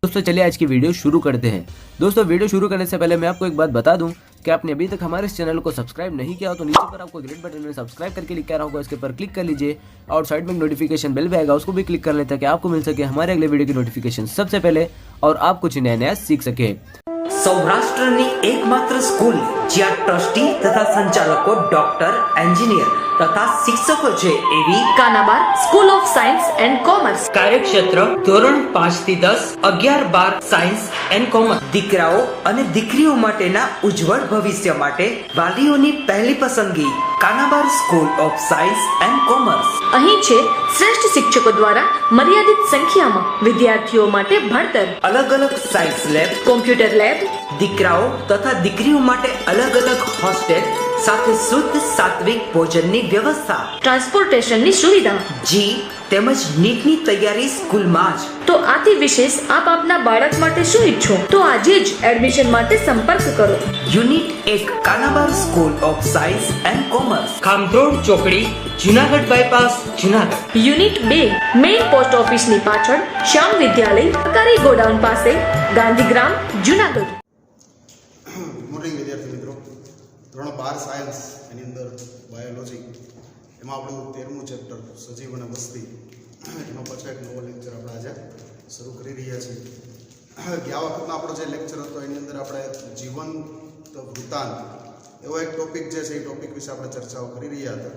दोस्तों चलिए आज की वीडियो शुरू करते हैं। दोस्तों वीडियो शुरू करने से पहले मैं आपको एक बात बता दूं कि आपने अभी तक हमारे इस चैनल को सब्सक्राइब नहीं किया हो तो नीचे पर आपको ग्रीन बटन में सब्सक्राइब करके लिखा रहा होगा, इसके ऊपर क्लिक कर लीजिए और साइड में नोटिफिकेशन बेल भी आएगा, उसको भी क्लिक कर लें ताकि आपको मिल सके हमारे अगले वीडियो की नोटिफिकेशन सबसे पहले और आप कुछ नया सीख सके। સૌરાષ્ટ્રની એકમાત્ર સ્કૂલ જ્યાં ટ્રસ્ટી તથા સંચાલકો ડોક્ટર, એન્જિનિયર તથા શિક્ષકો છે એવી Kanabar school of science and commerce. કાર્યક્ષેત્ર ધોરણ 5 થી 10, 11-12 સાયન્સ એન્ડ કોમર્સ. દીકરાઓ અને દીકરીઓ માટેના ઉજ્જવળ ભવિષ્ય માટે વાલીઓની પહેલી પસંદગી Kanabar school of science and commerce. અહીં છે શ્રેષ્ઠ શિક્ષકો દ્વારા મર્યાદિત સંખ્યામાં વિદ્યાર્થીઓ માટે ભણતર, અલગ અલગ સાયન્સ લેબ, કોમ્પ્યુટર લેબ, દીકરાઓ તથા દીકરીઓ માટે અલગ અલગ હોસ્ટેલ સાથે શુદ્ધ સાત્વિક ભોજનની વ્યવસ્થા, ટ્રાન્સપોર્ટેશનની સુવિધા. જી તેમજ નીટની તૈયારી સ્કૂલમાં જ. તો આથી વિશેષ આપ આપના બાળક માટે શું ઈચ્છો તો આજે જ એડમિશન માટે સંપર્ક કરો. Unit 1 Kanabar school of science and commerce, Khamrod ચોકડી, Junagadh bypass, Junagadh. Unit 2 main post ઓફિસની પાછળ, શ્યામ વિદ્યાલય, સરકારી ગોડાઉન પાસે, ગાંધીગ્રામ, જુનાગઢ. મોર્નિંગ વિદ્યાર્થી મિત્રો, ધોરણ 12 સાયન્સ એની અંદર બાયોલોજી એમાં આપણું 13મું ચેપ્ટર સજીવ અને વસ્તી એનો પાછો એક નવો લેક્ચર આપણે આજે શરૂ કરી રહ્યા છીએ. ગયા વખતનો આપણો જે લેક્ચર હતો એની અંદર આપણે જીવંત વૃત્તાંત એવો એક ટોપિક જે છે એ ટોપિક વિશે આપણે ચર્ચાઓ કરી રહ્યા હતા.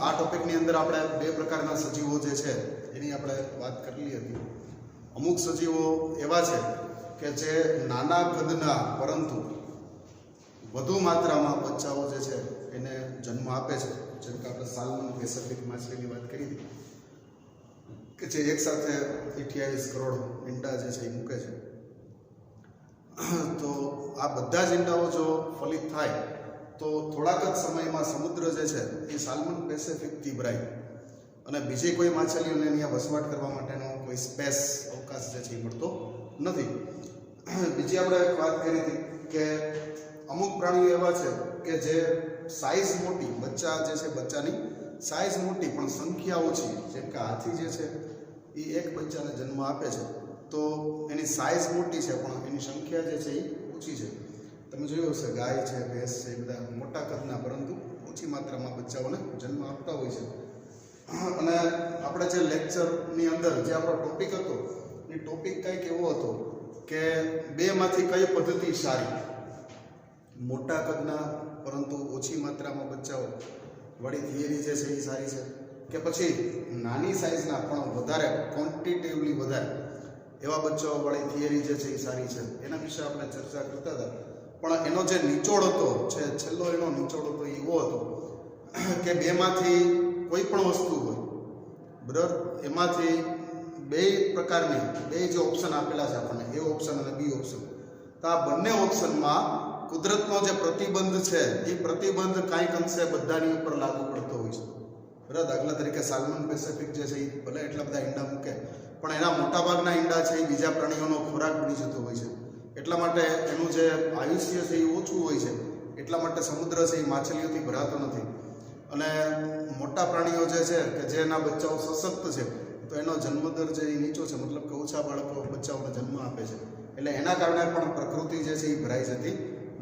આ ટોપિકની અંદર આપણે બે પ્રકારના સજીવો જે છે એની આપણે વાત કરેલી હતી. અમુક સજીવો એવા છે કે જે નાના કદના પરંતુ વધુ માત્રામાં બચ્ચાઓ જે છે એને જન્મ આપે છે. જેમ કે આપણે સાલ્મન પેસિફિક માછલીની વાત કરી હતી કે જે એકસાથે 28 કરોડ ઈંડા જે છે એ મૂકે છે. તો આ બધા જ ઈંડાઓ જો ફલિત થાય તો થોડાક જ સમયમાં સમુદ્ર જે છે એ સાલ્મન પેસિફિકથી ભરાય અને બીજી કોઈ માછલીઓને અહીંયા વસવાટ કરવા માટેનો કોઈ સ્પેસ અવકાશ જે છે એ મળતો નથી. બીજી આપણે એક વાત કરી હતી કે અમુક પ્રાણીઓ એવા છે કે જે સાઇઝ મોટી, બચ્ચા જે છે બચ્ચાની સાઇઝ મોટી પણ સંખ્યા ઓછી. જેમ કે હાથી જે છે એ એક બચ્ચાને જન્મ આપે છે તો એની સાઇઝ મોટી છે પણ એની સંખ્યા જે છે એ ઓછી છે. તમે જોયું હશે ગાય છે, ભેંસ છે, એ બધા મોટા કદના પરંતુ ઓછી માત્રામાં બચ્ચાઓને જન્મ આપતા હોય છે. અને આપણે જે લેક્ચરની અંદર જે આપણો ટોપિક હતો એ ટોપિક કંઈક એવો હતો કે બેમાંથી કઈ પદ્ધતિ સારી, મોટા કદના પરંતુ ઓછી માત્રામાં બચ્ચાઓ વાળી થિયરી જે છે એ સારી છે કે પછી નાની સાઇઝના પણ વધારે ક્વોન્ટિટિવલી વધારે એવા બચ્ચાઓ વાળી થિયરી જે છે એ સારી છે. એના વિશે આપણે ચર્ચા કરતા હતા. પણ એનો જે નિચોડ હતો છે, છેલ્લો એનો નિચોડ હતો એવો હતો કે બેમાંથી કોઈ પણ વસ્તુ હોય બરાબર, એમાંથી બે પ્રકારની બે જે ઓપ્શન આપેલા છે આપણને, એ ઓપ્શન અને બી ઓપ્શન, તો આ બંને ઓપ્શનમાં કુદરતનો જે પ્રતિબંધ છે એ પ્રતિબંધ કાંઈક અંશે બધાની ઉપર લાગુ પડતો હોય છે બરાબર. દાખલા તરીકે સાલ્મન પેસિફિક જે છે એ ભલે એટલા બધા ઈંડા મૂકે પણ એના મોટાભાગના ઈંડા છે એ બીજા પ્રાણીઓનો ખોરાક બની જતો હોય છે. એટલા માટે એનું જે આયુષ્ય છે એ ઓછું હોય છે. એટલા માટે સમુદ્ર છે એ માછલીઓથી ભરાતો નથી. અને મોટા પ્રાણીઓ જે છે કે જેના બચ્ચાઓ સશક્ત છે તો એનો જન્મદર જે એ નીચો છે, મતલબ કે ઓછા બાળકો બચ્ચાઓને જન્મ આપે છે. એટલે એના કારણે પણ પ્રકૃતિ જે છે એ ભરાઈ જતી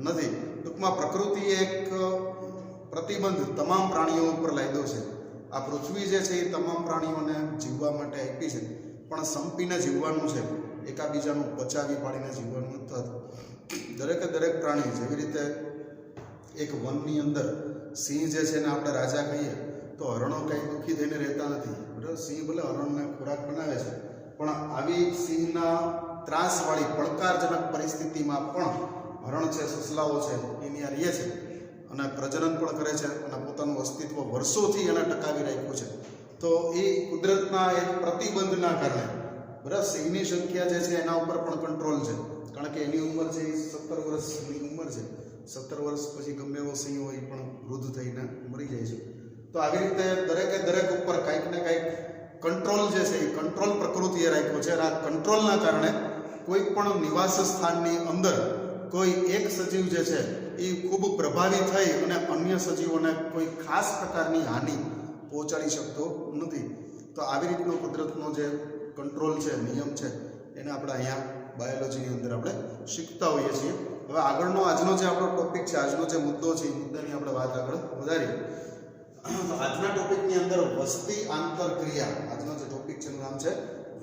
નથી. ટૂંકમાં પ્રકૃતિએ એક પ્રતિબંધ તમામ પ્રાણીઓ ઉપર લાદ્યો છે. આ પૃથ્વી જે છે એ તમામ પ્રાણીઓને જીવવા માટે આપી છે પણ સંપીને જીવવાનું છે, એકાબીજાનું પચાવી પાડીને જીવવાનું નથી થતું. દરેકે દરેક પ્રાણી, જેવી રીતે એક વનની અંદર સિંહ જે છે ને આપણે રાજા કહીએ તો હરણો કંઈ દુઃખી થઈને રહેતા નથી બરાબર. સિંહ ભલે હરણને ખોરાક બનાવે છે પણ આવી સિંહના ત્રાસવાળી પડકારજનક પરિસ્થિતિમાં પણ હરણ છે, સસલાઓ છે, એની આ રહે છે અને પ્રજનન પણ કરે છે અને પોતાનું અસ્તિત્વ વર્ષોથી એને ટકાવી રાખ્યું છે. તો એ કુદરતના એક પ્રતિબંધના કારણે બરાબર સિંહની સંખ્યા જે છે એના ઉપર પણ કંટ્રોલ છે, કારણ કે એની ઉંમર છે એ 17 વર્ષની ઉંમર છે. 17 વર્ષ પછી ગમે એવો સિંહ હોય પણ વૃદ્ધ થઈને મરી જાય છે. તો આવી રીતે દરેકે દરેક ઉપર કાંઈક ને કાંઈક કંટ્રોલ જે છે એ કંટ્રોલ પ્રકૃતિએ રાખ્યો છે. અને આ કંટ્રોલના કારણે કોઈ પણ નિવાસ સ્થાનની અંદર કોઈ એક સજીવ જે છે એ ખૂબ પ્રભાવિત થઈ અને અન્ય સજીવોને કોઈ ખાસ પ્રકારની હાનિ પહોંચાડી શકતો નથી. તો આવી રીતનો કુદરતનો જે કંટ્રોલ છે, નિયમ છે, એને આપણે અહીંયા બાયોલોજીની અંદર આપણે શીખતા હોઈએ છીએ. હવે આગળનો આજનો જે આપણો ટોપિક છે, આજનો જે મુદ્દો છે, એ મુદ્દાની આપણે વાત આગળ વધારીએ. આજના ટોપિકની અંદર વસ્તી આંતરક્રિયા, આજનો જે ટોપિક છે એનું નામ છે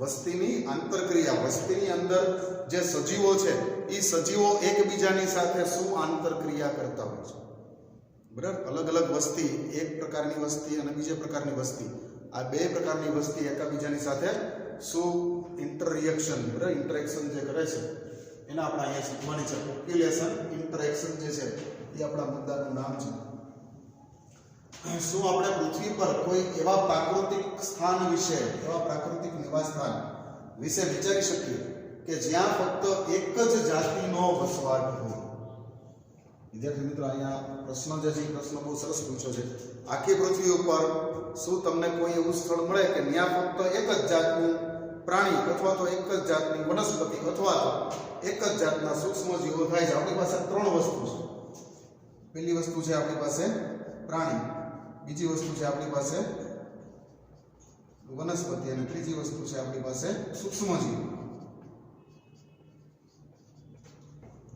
વસ્તીની આંતરક્રિયા. વસ્તીની અંદર જે સજીવો છે એ સજીવો એકબીજાની સાથે શું આંતરક્રિયા કરતા હોય છે. બરાબર, અલગ અલગ વસ્તી, એક પ્રકારની વસ્તી અને બીજા પ્રકારની વસ્તી, આ બે પ્રકારની વસ્તી એકબીજાની સાથે શું ઇન્ટરરિએક્શન, બરાબર, ઇન્ટરેક્શન જે કરે છે એને આપણે અહીંયા શીખવાની છે. પોપ્યુલેશન ઇન્ટરેક્શન જે છે એ આપણા મુદ્દાનું નામ છે. શું આપણે પૃથ્વી પર કોઈ એવા પ્રાકૃતિક સ્થાન વિશે, એવા પ્રાકૃતિક નિવાસ સ્થાન વિશે વિચારી શકીએ કે જ્યાં ફક્ત એક જ જાતિનો વસવાટ હોય? વિદ્યાર્થી મિત્રો, અહીંયા પ્રશ્ન જે છે એ પ્રશ્ન બહુ સરસ પૂછ્યો છે. આખી પૃથ્વી ઉપર શું તમને કોઈ એવું સ્થળ મળે કે ત્યાં ફક્ત એક જ જાતનું પ્રાણી અથવા તો એક જ જાતની વનસ્પતિ અથવા તો એક જ જાતના સૂક્ષ્મ જીવો થાય છે? આપણી પાસે ત્રણ વસ્તુ છે. પહેલી વસ્તુ છે આપણી પાસે પ્રાણી, બીજી વસ્તુ છે આપણી પાસે વનસ્પતિ અને ત્રીજી વસ્તુ છે આપણી પાસે સૂક્ષ્મજીવ.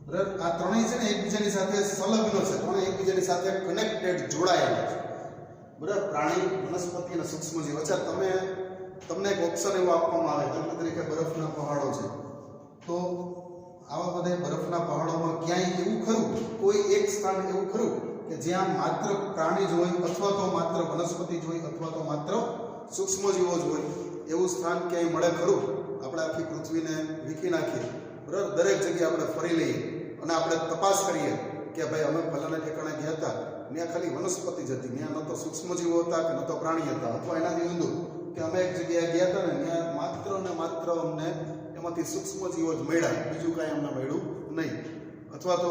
બરાબર, આ ત્રણેય છે ને એકબીજાની સાથે સંલગ્ન છે, ત્રણેય એકબીજાની સાથે કનેક્ટેડ, જોડાયેલા છે. બરાબર, પ્રાણી, વનસ્પતિ અને સૂક્ષ્મજીવ. અચ્છા, તમને એક ઓપ્શન એવો આપવામાં આવે, દાખલા તરીકે બરફના પહાડો છે, તો આવા બધા બરફના પહાડોમાં ક્યાંય એવું ખરું, કોઈ એક સ્થાન એવું ખરું કે જ્યાં માત્ર પ્રાણી જ હોય અથવા તો માત્ર વનસ્પતિ જ હોય અથવા તો માત્ર સૂક્ષ્મજીવો જ હોય? એવું સ્થાન ક્યાંય મળે ખરું? આપણે આખી પૃથ્વીને વીખી નાખીએ, બરાબર, દરેક જગ્યાએ આપણે ફરી લઈએ અને આપણે તપાસ કરીએ કે ભાઈ અમે ફલાણા ઠેકાણે ગયા હતા, ત્યાં ખાલી વનસ્પતિ જ હતી, ત્યાં ન તો સૂક્ષ્મજીવો હતા કે ન તો પ્રાણી હતા, અથવા એનાથી ઊંધું કે અમે એક જગ્યાએ ગયા હતા ને ત્યાં માત્ર ને માત્ર અમને એમાંથી સૂક્ષ્મજીવો જ મળ્યા, બીજું કાંઈ અમને મળ્યું નહીં. અથવા તો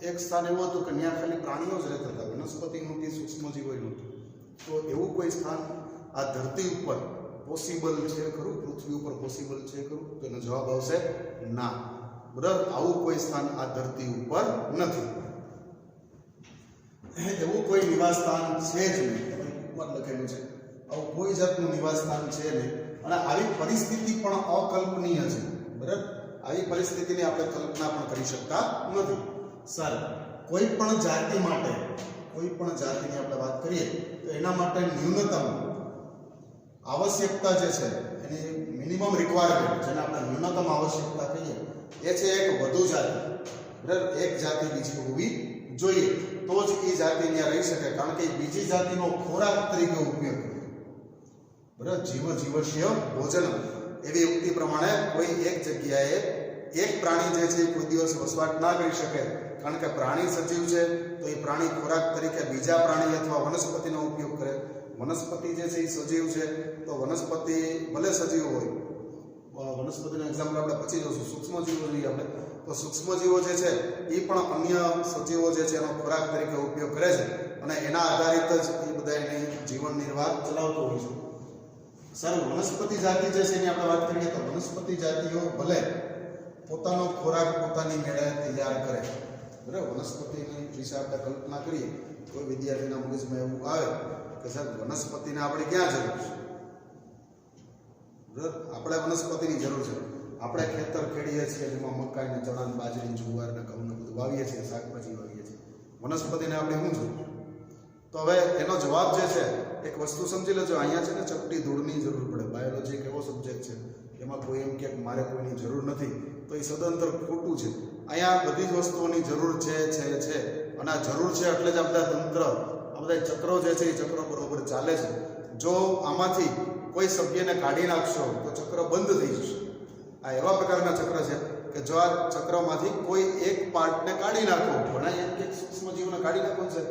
એક સ્થાન એવું હતું કે ત્યાં ખાલી પ્રાણીઓ જ રહેતા હતા, વનસ્પતિ નહોતી, સૂક્ષ્મજીવો નહોતું. તો એવું કોઈ સ્થાન આ ધરતી ઉપર પોસિબલ છે ખરું? પૃથ્વી ઉપર પોસિબલ છે ખરું? તો એનો જવાબ આવશે ના. બરાબર, આવું કોઈ સ્થાન આ ધરતી ઉપર નથી. એવું કોઈ નિવાસ સ્થાન છે જ નહીં. ઉપર લખેલું છે આવું કોઈ જાતનું નિવાસ સ્થાન છે નહીં. અને આવી પરિસ્થિતિ પણ અકલ્પનીય છે. બરાબર, આવી પરિસ્થિતિની આપણે કલ્પના પણ કરી શકતા નથી. સર, કોઈ પણ જાતિ માટે, કોઈ પણ જાતિની આપણે વાત કરીએ તો એના માટે ન્યૂનતમ આવશ્યકતા જે છે, એની મિનિમમ રિક્વાયરમેન્ટ, જેને આપણે ન્યૂનતમ આવશ્યકતા કહીએ, એ છે એક વધુ જાતિ. બરાબર, એક જાતિ બીજી હોવી જોઈએ, તો જ એ જાતિ ત્યાં રહી શકે, કારણ કે બીજી જાતિનો ખોરાક તરીકે ઉપયોગ કરે. બરાબર, જીવસ્ય ભોજન, એવી યુક્તિ પ્રમાણે કોઈ એક જગ્યાએ એક પ્રાણી જે છે એ કોઈ દિવસ વસવાટ ના કરી શકે, કારણ કે પ્રાણી સજીવ છે તો એ પ્રાણી ખોરાક તરીકે બીજા પ્રાણી અથવા વનસ્પતિનો ઉપયોગ કરે. વનસ્પતિ જે છે એ સજીવ છે તો વનસ્પતિ ભલે સજીવ હોય, વનસ્પતિનું એક્ઝામ્પલ આપણે પછી જોશું, સૂક્ષ્મજીવો જોઈએ આપણે, તો સૂક્ષ્મજીવો જે છે એ પણ અન્ય સજીવો જે છે એનો ખોરાક તરીકે ઉપયોગ કરે છે અને એના આધારિત જ એ બધા એની જીવન નિર્વાહ ચલાવતો હોય છે. સર, વનસ્પતિ જાતિ જે છે એની આપણે વાત કરીએ તો વનસ્પતિ જાતિઓ ભલે પોતાનો ખોરાક પોતાની મેળે તૈયાર કરે. બરાબર, વનસ્પતિની વિશે આપણે કલ્પના કરીએ, કોઈ વિદ્યાર્થીના મગજમાં એવું આવે કે સાહેબ વનસ્પતિને આપણે ક્યાં જરૂર છે? બરાબર, આપણે વનસ્પતિની જરૂર છે. આપણે ખેતર ખેડીએ છીએ, જેમાં મકાઈ ને ચણા ને બાજરી જુવાર ને ઘઉં ને બધું વાવીએ છીએ, શાકભાજી વાવીએ છીએ. વનસ્પતિને આપણે શું જરૂર? તો હવે એનો જવાબ જે છે, એક વસ્તુ સમજી લેજો, અહીંયા છે ને ચપટી ધૂળની જરૂર પડે. બાયોલોજી એક એવો સબ્જેક્ટ છે એમાં કોઈ એમ કે મારે કોઈની જરૂર નથી, તો એ સદંતર ખોટું છે. અહીંયા બધી જ વસ્તુઓની જરૂર છે અને આ જરૂર છે એટલે જ આ બધા તંત્ર, આ બધા ચક્રો જે છે એ ચક્રો બરોબર ચાલે છે. જો આમાંથી કોઈ સભ્યને કાઢી નાખશો તો ચક્ર બંધ થઈ જશે. આ એવા પ્રકારના ચક્ર છે કે જો આ ચક્રમાંથી કોઈ એક પાર્ટને કાઢી નાખો, ઘણા એક સૂક્ષ્મજીવોને કાઢી નાખો છે,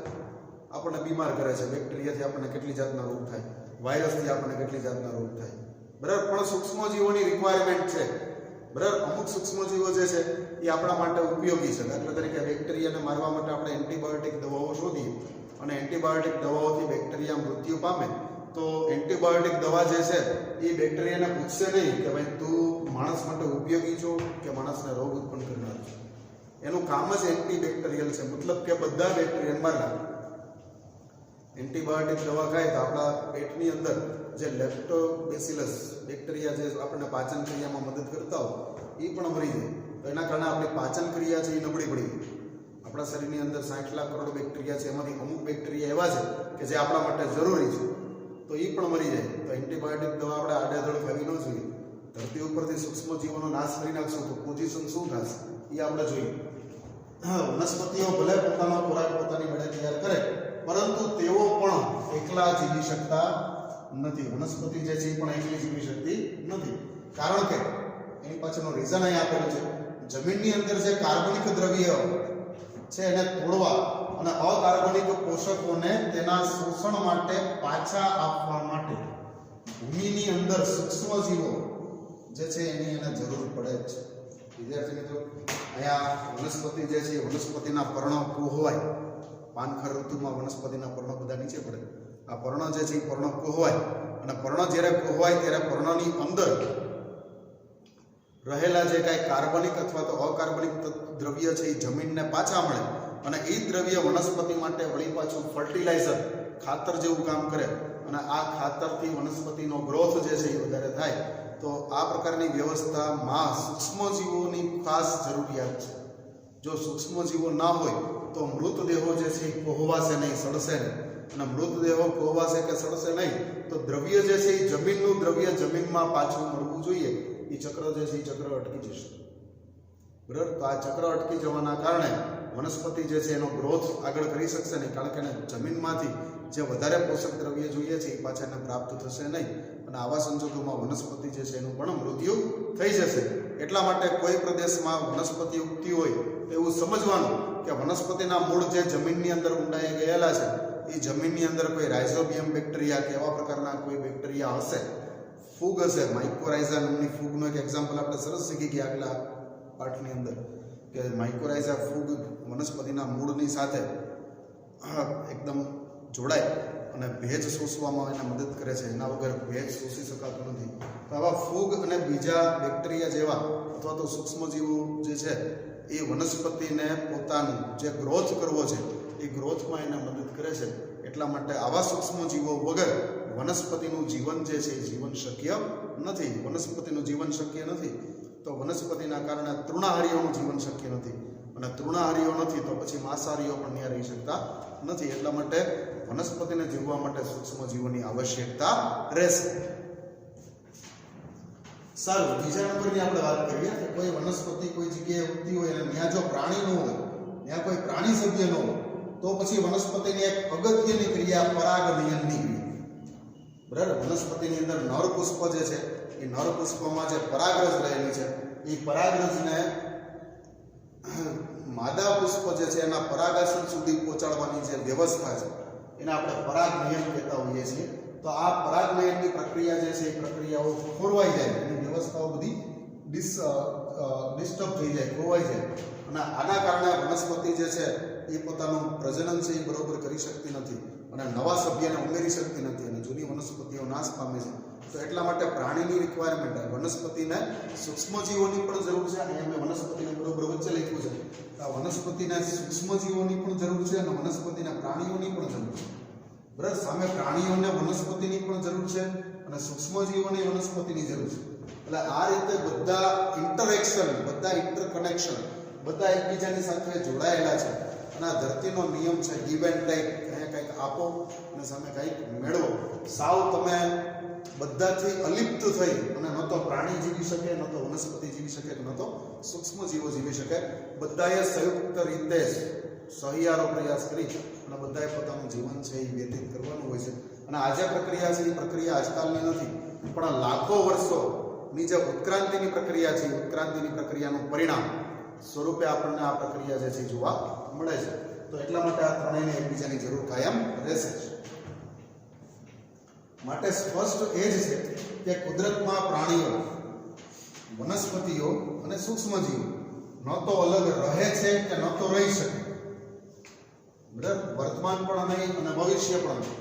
આપણને બીમાર કરે છે. બેક્ટેરિયાથી આપણને કેટલી જાતના રોગ થાય, વાયરસથી આપણને કેટલી જાતના રોગ થાય. બરાબર, પણ સૂક્ષ્મજીવોની રિક્વાયરમેન્ટ છે. બરાબર, અમુક સૂક્ષ્મજીવો જે છે એ આપણા માટે ઉપયોગી છે. દાખલા તરીકે બેક્ટેરિયાને મારવા માટે આપણે એન્ટીબાયોટિક દવાઓ શોધીએ અને એન્ટીબાયોટિક દવાઓથી બેક્ટેરિયા મૃત્યુ પામે, તો એન્ટીબાયોટિક દવા જે છે એ બેક્ટેરિયાને પૂછશે નહીં કે ભાઈ તું માણસ માટે ઉપયોગી છો કે માણસને રોગ ઉત્પન્ન કરનાર છો. એનું કામ જ એન્ટીબેક્ટેરિયલ છે, મતલબ કે બધા બેક્ટેરિયાને મારનાર. એન્ટીબાયોટિક દવા ખાય તો આપણા પેટની અંદર જે લેપ્ટોબેસિલસ બેક્ટેરિયા જે આપણને પાચન ક્રિયામાં મદદ કરતા હોય એ પણ મરી જાય. તો એના કારણે આપણી પાચન ક્રિયા છે એ નબળી પડી ગઈ. આપણા શરીરની અંદર 60 લાખ કરોડ બેક્ટેરિયા છે, એમાંથી અમુક બેક્ટેરિયા એવા છે કે જે આપણા માટે જરૂરી છે, તો એ પણ મરી જાય. તો એન્ટીબાયોટિક દવા આપણે આડેધડ ખાવી ન જોઈએ. ધરતી ઉપરથી સૂક્ષ્મ જીવોનો નાશ કરી નાખશું તો પોઝિશન શું થશે એ આપણે જોઈએ. વનસ્પતિઓ ભલે પોતાનો ખોરાક પોતાની મેળે તૈયાર કરે, પરંતુ તેઓ પણ એકલા જીવી શકતા નથી. વનસ્પતિ જે છે એ પણ એકલી જીવી શકતી નથી. કારણ કે એની પાછળનું રીઝન અહીં આપેલું છે. જમીનની અંદર જે કાર્બનિક દ્રવ્ય છે એને તોડવા અને અકાર્બનિક પોષકોને તેના શોષણ માટે પાછા આપવા માટે ભૂમિની અંદર સૂક્ષ્મ જીવો જે છે એની એને જરૂર પડે જ છે. વિદ્યાર્થી મિત્રો, અહીંયા વનસ્પતિ જે છે વનસ્પતિના પર્ણો કોહવાય. પાનખર ઋતુમાં વનસ્પતિના પર્ણો બધા નીચે પડે. આ પર્ણ જે છે એ પર્ણ કોહવાય, અને પર્ણ જ્યારે કોહવાય ત્યારે પર્ણની અંદર રહેલા જે કાંઈ કાર્બનિક અથવા તો અકાર્બનિક દ્રવ્ય છે એ જમીનને પાછા મળે, અને એ દ્રવ્ય વનસ્પતિ માટે વળી પાછું ફર્ટિલાઇઝર, ખાતર જેવું કામ કરે, અને આ ખાતરથી વનસ્પતિનો ગ્રોથ જે છે એ વધારે થાય. તો આ પ્રકારની વ્યવસ્થામાં સૂક્ષ્મજીવોની ખાસ જરૂરિયાત છે. જો સૂક્ષ્મજીવો ના હોય તો મૃતદેહો જે છે એ કોહવાશે નહીં, સડશે નહીં. અને મૃતદેહો કોહવાશે કે સડશે નહીં તો દ્રવ્ય જે છે એ જમીનનું દ્રવ્ય જમીનમાં પાછું મળવું જોઈએ. એ ચક્ર જે છે એ ચક્ર અટકી જશે. બરાબર? તો આ ચક્ર અટકી જવાના કારણે વનસ્પતિ જે છે એનો ગ્રોથ આગળ કરી શકશે નહીં, કારણ કે એને જમીનમાંથી જે વધારે પોષક દ્રવ્ય જોઈએ છે એ પાછા એને પ્રાપ્ત થશે નહીં. અને આવા સંજોગોમાં વનસ્પતિ જે છે એનું પણ મૃત્યુ થઈ જશે. એટલા માટે કોઈ પ્રદેશમાં વનસ્પતિ ઉગતી હોય તો એવું સમજવાનું કે વનસ્પતિના મૂળ જે જમીનની અંદર ઊંડાઈ ગયેલા છે એ જમીનની અંદર કોઈ રાઇઝોબિયમ બેક્ટેરિયા કે એવા પ્રકારના કોઈ બેક્ટેરિયા હશે, ફૂગ હશે. માઇકોરાઇઝા નામની ફૂગનું એક એક્ઝામ્પલ આપણે સરસ શીખી ગયા આગલા પાઠની અંદર કે માઇકોરાઇઝા ફૂગ વનસ્પતિના મૂળની સાથે એકદમ જોડાય અને ભેજ શોષવામાં એને મદદ કરે છે. એના વગર ભેજ શોષી શકાતું નથી. તો આવા ફૂગ અને બીજા બેક્ટેરિયા જેવા અથવા તો સૂક્ષ્મજીવો જે છે એ વનસ્પતિને પોતાનું જે ગ્રોથ કરવો છે એ ગ્રોથમાં એને મદદ કરે છે. એટલા માટે આવા સૂક્ષ્મજીવો વગર વનસ્પતિનું જીવન જે છે એ જીવન શક્ય નથી. વનસ્પતિનું જીવન શક્ય નથી તો વનસ્પતિના કારણે તૃણાહારીઓનું જીવન શક્ય નથી, અને તૃણાહારીઓ નથી તો પછી માંસાહારીઓ પણ ત્યાં રહી શકતા નથી. એટલા માટે વનસ્પતિને જીવવા માટે સૂક્ષ્મજીવોની આવશ્યકતા રહેશે. સારું, બીજા નંબરની આપણે વાત કરીએ કે કોઈ વનસ્પતિ કોઈ જગ્યાએ ઉગતી હોય અને ત્યાં જો પ્રાણી ન હોય, ત્યાં કોઈ પ્રાણી સભ્ય ન હોય તો પછી વનસ્પતિની એક અગત્યની ક્રિયા પરાગનયનની ક્રિયા. બરાબર? વનસ્પતિની અંદર નર પુષ્પ જે છે એ નર પુષ્પમાં જે પરાગરજ રહેલી છે એ પરાગરજને માદા પુષ્પ જે છે એના પરાગાસન સુધી પહોંચાડવાની જે વ્યવસ્થા છે એને આપણે પરાગનયન કહેતા હોઈએ છીએ. તો આ પરાગનયનની પ્રક્રિયા જે છે એ પ્રક્રિયાઓ ખોરવાઈ જાય, એની વ્યવસ્થાઓ બધી ડિસ્ટર્બ થઈ જાય, ખોરવાઈ જાય, અને આના કારણે વનસ્પતિ જે છે એ પોતાનું પ્રજનન છે એ બરોબર કરી શકતી નથી અને નવા સભ્યને ઉમેરી શકતી નથી, અને જૂની વનસ્પતિઓ નાશ પામે છે. તો એટલા માટે પ્રાણીની રિક્વાયરમેન્ટ, વનસ્પતિને સૂક્ષ્મજીવોની પણ જરૂર છે. અહીંયા મેં વનસ્પતિને બરોબર વચ્ચે લખ્યું છે. આ વનસ્પતિને સૂક્ષ્મજીવોની પણ જરૂર છે અને વનસ્પતિને પ્રાણીઓની પણ જરૂર છે. બરાબર? સામે પ્રાણીઓને વનસ્પતિની પણ જરૂર છે અને સૂક્ષ્મજીવોની વનસ્પતિની જરૂર છે. એટલે આ રીતે બધા ઇન્ટરેક્શન, બધા ઇન્ટરકનેક્શન, બધા એકબીજાની સાથે જોડાયેલા છે. અને આ ધરતીનો નિયમ છે ગીવ એન્ડ ટેક. અહીંયા કંઈક આપો અને સામે કંઈક મેળવો. સાવ તમે બધાથી અલિપ્ત થઈ અને ન તો પ્રાણી જીવી શકે, ન તો વનસ્પતિ જીવી શકે, ન તો સૂક્ષ્મજીવો જીવી શકે. બધાએ સંયુક્ત રીતે સહિયારો પ્રયાસ કરી અને બધાએ પોતાનું જીવન છે એ વ્યતીત કરવાનું હોય છે. અને આ જે પ્રક્રિયા છે એ પ્રક્રિયા આજકાલની નથી, પણ લાખો વર્ષોની જે ઉત્ક્રાંતિની પ્રક્રિયા છે, ઉત્ક્રાંતિની પ્રક્રિયાનું પરિણામ સ્વરૂપે આપણને આ પ્રક્રિયા જે છે જોવા મળે છે. તો એટલા માટે આ ત્રણેયને એકબીજાની જરૂર કાયમ રહેશે. માટે સ્પષ્ટ એ જ છે કે કુદરતમાં પ્રાણીઓ, વનસ્પતિઓ અને સૂક્ષ્મજીવો ન તો અલગ રહે છે કે ન તો રહી શકે. બરાબર? વર્તમાન પણ નહીં અને ભવિષ્ય પણ નહીં.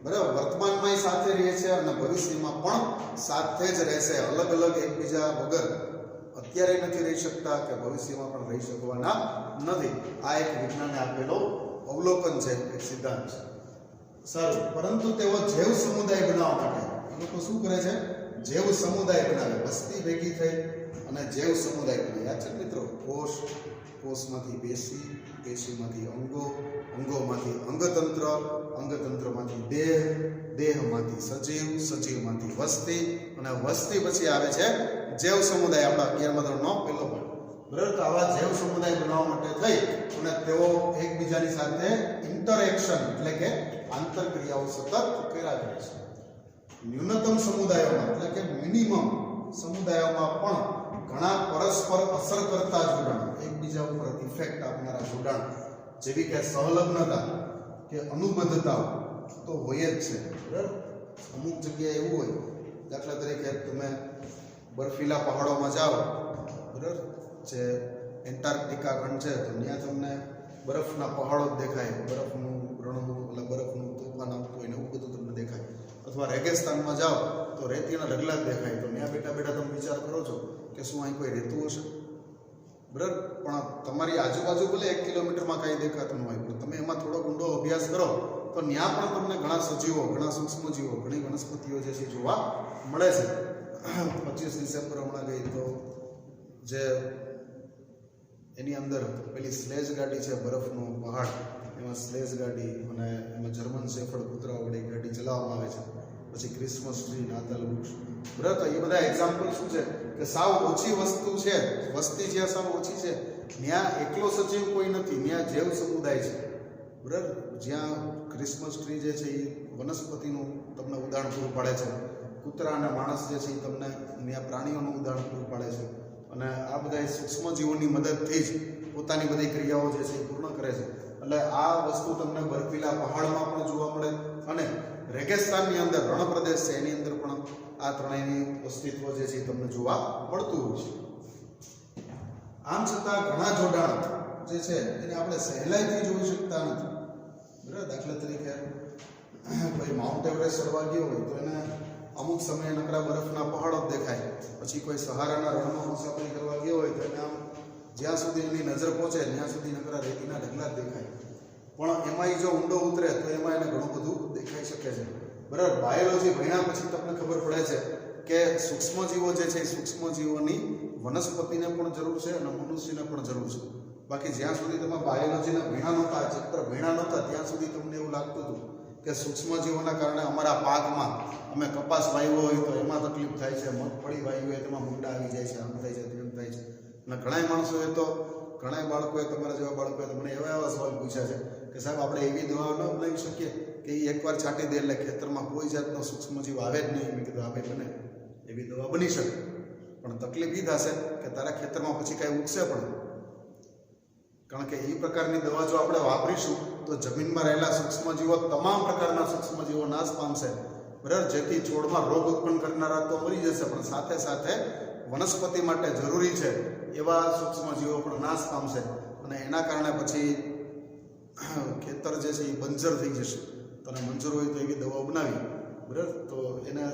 બરાબર? વર્તમાનમાં સાથે રહે છે અને ભવિષ્યમાં પણ સાથે જ રહેશે. અલગ અલગ એકબીજા વગર અત્યારે નથી રહી શકતા કે ભવિષ્યમાં પણ રહી શકવાના નથી. આ એક વિજ્ઞાને આપેલો અવલોકન છે, એક સિદ્ધાંત છે. સારું, પરંતુ તેઓ જૈવ સમુદાય બનાવવા માટે એ લોકો શું કરે છે? જૈવ સમુદાય બનાવે, વસ્તી ભેગી થઈ અને જૈવ સમુદાય બનાવે. યાદ છે મિત્રો? કોષ, કોષમાંથી પેશી, પેશીમાંથી અંગો, અંગોમાંથી અંગતંત્ર, અંગતંત્રમાંથી દેહ, દેહમાંથી સજીવ, સજીવમાંથી વસ્તી અને વસ્તી પછી આવે છે જૈવ સમુદાય. આપણા 11મા ધોરણનો પહેલો પાઠ. બરાબર? તો આવા જૈવ સમુદાય બનાવવા માટે થઈ અને તેઓ એકબીજાની સાથે ઇન્ટરેક્શન એટલે કે આંતરક્રિયાઓ સતત કર્યા કરે છે. ન્યૂનતમ સમુદાયોમાં એટલે કે મિનિમમ સમુદાયોમાં પણ ઘણા પરસ્પર અસર કરતા જોડાણ, એકબીજા ઉપર ઇફેક્ટ આપનારા જોડાણ જેવી કે સંલગ્નતા કે અનુબદ્ધતા તો હોય જ છે. બરાબર? અમુક જગ્યાએ એવું હોય, દાખલા તરીકે તમે બર્ફીલા પહાડોમાં જાઓ, બરાબર, જે એન્ટાર્કટિકા ખંડ છે, તો ત્યાં તમને બરફના પહાડો જ દેખાય, બરફનું રણનું એટલે બરફનું તોફાન આવતું હોય ને એવું બધું તમને દેખાય. અથવા રેગિસ્તાનમાં જાઓ તો રેતીના ઢગલા જ દેખાય, તો ત્યાં બેઠા બેઠા તમે વિચાર કરો છો કે શું અહીં કોઈ રહેતું હશે? બરાબર? પણ તમારી આજુબાજુ ભલે 1 કિલોમીટરમાં કાંઈ દેખાતું ન હોય, પણ તમે એમાં થોડો ઊંડો અભ્યાસ કરો તો ત્યાં પણ તમને ઘણા સજીવો, ઘણા સૂક્ષ્મજીવો, ઘણી વનસ્પતિઓ જે છે જોવા મળે છે. 25 ડિસેમ્બર હમણાં ગઈ તો જે એની અંદર પેલી સ્લેજ ગાડી છે, બરફનો પહાડ, એમાં સ્લેજ ગાડી અને એમાં જર્મન શેફર્ડ કૂતરાઓ વડે ગાડી ચલાવવામાં આવે છે. પછી ક્રિસમસ ટ્રી, નાતાલ વૃક્ષ. બરાબર? તો એ બધા એક્ઝામ્પલ શું છે કે સાવ ઓછી વસ્તુ છે, વસ્તી જ્યાં સાવ ઓછી છે ત્યાં એકલો સજીવ કોઈ નથી, ત્યાં જૈવ સમુદાય છે. બરાબર? જ્યાં ક્રિસમસ ટ્રી જે છે એ વનસ્પતિનું તમને ઉદાહરણ પૂરું પાડે છે, કૂતરા અને માણસ જે છે એ તમને ત્યાં પ્રાણીઓનું ઉદાહરણ પૂરું પાડે છે. અને આ બધા સૂક્ષ્મજીવોની મદદથી જ પોતાની બધી ક્રિયાઓ જે છે એ પૂર્ણ કરે છે. એટલે આ વસ્તુ તમને બર્ફીલા પહાડમાં પણ જોવા મળે અને રેગિસ્તાનની અંદર રણ પ્રદેશ છે એની અંદર પણ આ ત્રણેયની અસ્તિત્વ જે છે એ તમને જોવા મળતું હોય છે. આમ છતાં ઘણા જોડાણ જે છે એને આપણે સહેલાઈથી જોઈ શકતા નથી. બરાબર? દાખલા તરીકે કોઈ માઉન્ટ એવરેસ્ટ ચડવા ગયો હોય તો એને અમુક સમયે નકરા બરફના પહાડો જ દેખાય. પછી કોઈ સહારાના રણમાં મુસાફરી કરવા ગયો હોય તો એને આમ જ્યાં સુધી એની નજર પહોંચે ત્યાં સુધી નકરા રેતીના ઢગલા જ દેખાય. પણ એમાં જો ઊંડો ઉતરે તો એમાં એને ઘણું બધું દેખાઈ શકે છે. બરાબર? બાયોલોજી ભણ્યા પછી તમને ખબર પડે છે કે સૂક્ષ્મજીવો જે છે એ સૂક્ષ્મજીવોની વનસ્પતિને પણ જરૂર છે અને મનુષ્યને પણ જરૂર છે. બાકી જ્યાં સુધી તમે બાયોલોજીના ભણ્યા નહોતા, ચિત્ર ભણ્યા નહોતા, ત્યાં સુધી તમને એવું લાગતું હતું કે સૂક્ષ્મજીવોના કારણે અમારા પાકમાં અમે કપાસ વાવ્યો હોય તો એમાં તકલીફ થાય છે, મગફળી વાવી હોય તેમાં મુંડા આવી જાય છે, આમ થાય છે, તેમ થાય છે. અને ઘણા માણસોએ તો, ઘણા બાળકોએ, તમારા જેવા બાળકોએ તો મને એવા સવાલ પૂછ્યા છે કે સાહેબ આપણે એવી દવા ન બનાવી શકીએ કે એ એકવાર છાંટી દે એટલે ખેતરમાં કોઈ જાતનો સૂક્ષ્મજીવ આવે જ નહીં. મેં કીધું આવે બને, એવી દવા બની શકે, પણ તકલીફ એ થશે કે તારા ખેતરમાં પછી કાંઈ ઉગશે પણ, કારણ કે એ પ્રકારની દવા જો આપણે વાપરીશું તો જમીનમાં રહેલા સૂક્ષ્મજીવો, તમામ પ્રકારના સૂક્ષ્મજીવો નાશ પામશે. બરાબર? જેથી છોડમાં રોગ ઉત્પન્ન કરનારા તો મરી જશે, પણ સાથે સાથે વનસ્પતિ માટે જરૂરી છે એવા સૂક્ષ્મજીવો પણ નાશ પામશે અને એના કારણે પછી ખેતર જે છે એ બંજર થઈ જશે. તને મંજૂર હોય તો એવી દવાઓ બનાવી. બરાબર? તો એને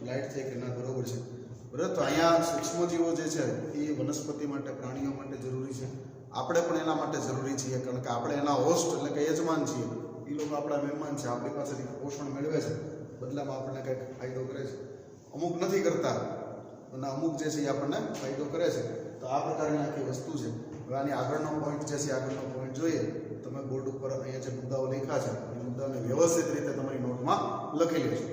લાઇટ થઈ કે ના, બરોબર છે. બરાબર? તો અહીંયા સૂક્ષ્મજીવો જે છે એ વનસ્પતિ માટે, પ્રાણીઓ માટે જરૂરી છે. આપણે પણ એના માટે જરૂરી છીએ, કારણ કે આપણે એના હોસ્ટ એટલે કે યજમાન છીએ. એ લોકો આપણા મહેમાન છે, આપણી પાસેથી પોષણ મેળવે છે, બદલામાં આપણને કંઈક ફાયદો કરે છે. અમુક નથી કરતા અને અમુક જે છે એ આપણને ફાયદો કરે છે. તો આ પ્રકારની આખી વસ્તુ છે. હવે આની આગળનો પોઈન્ટ જે છે, આગળનો પોઈન્ટ જોઈએ. તમે બોર્ડ ઉપર અહીંયા જે મુદ્દાઓ લખ્યા છે એ મુદ્દાને વ્યવસ્થિત રીતે તમારી નોટમાં લખી લેજો.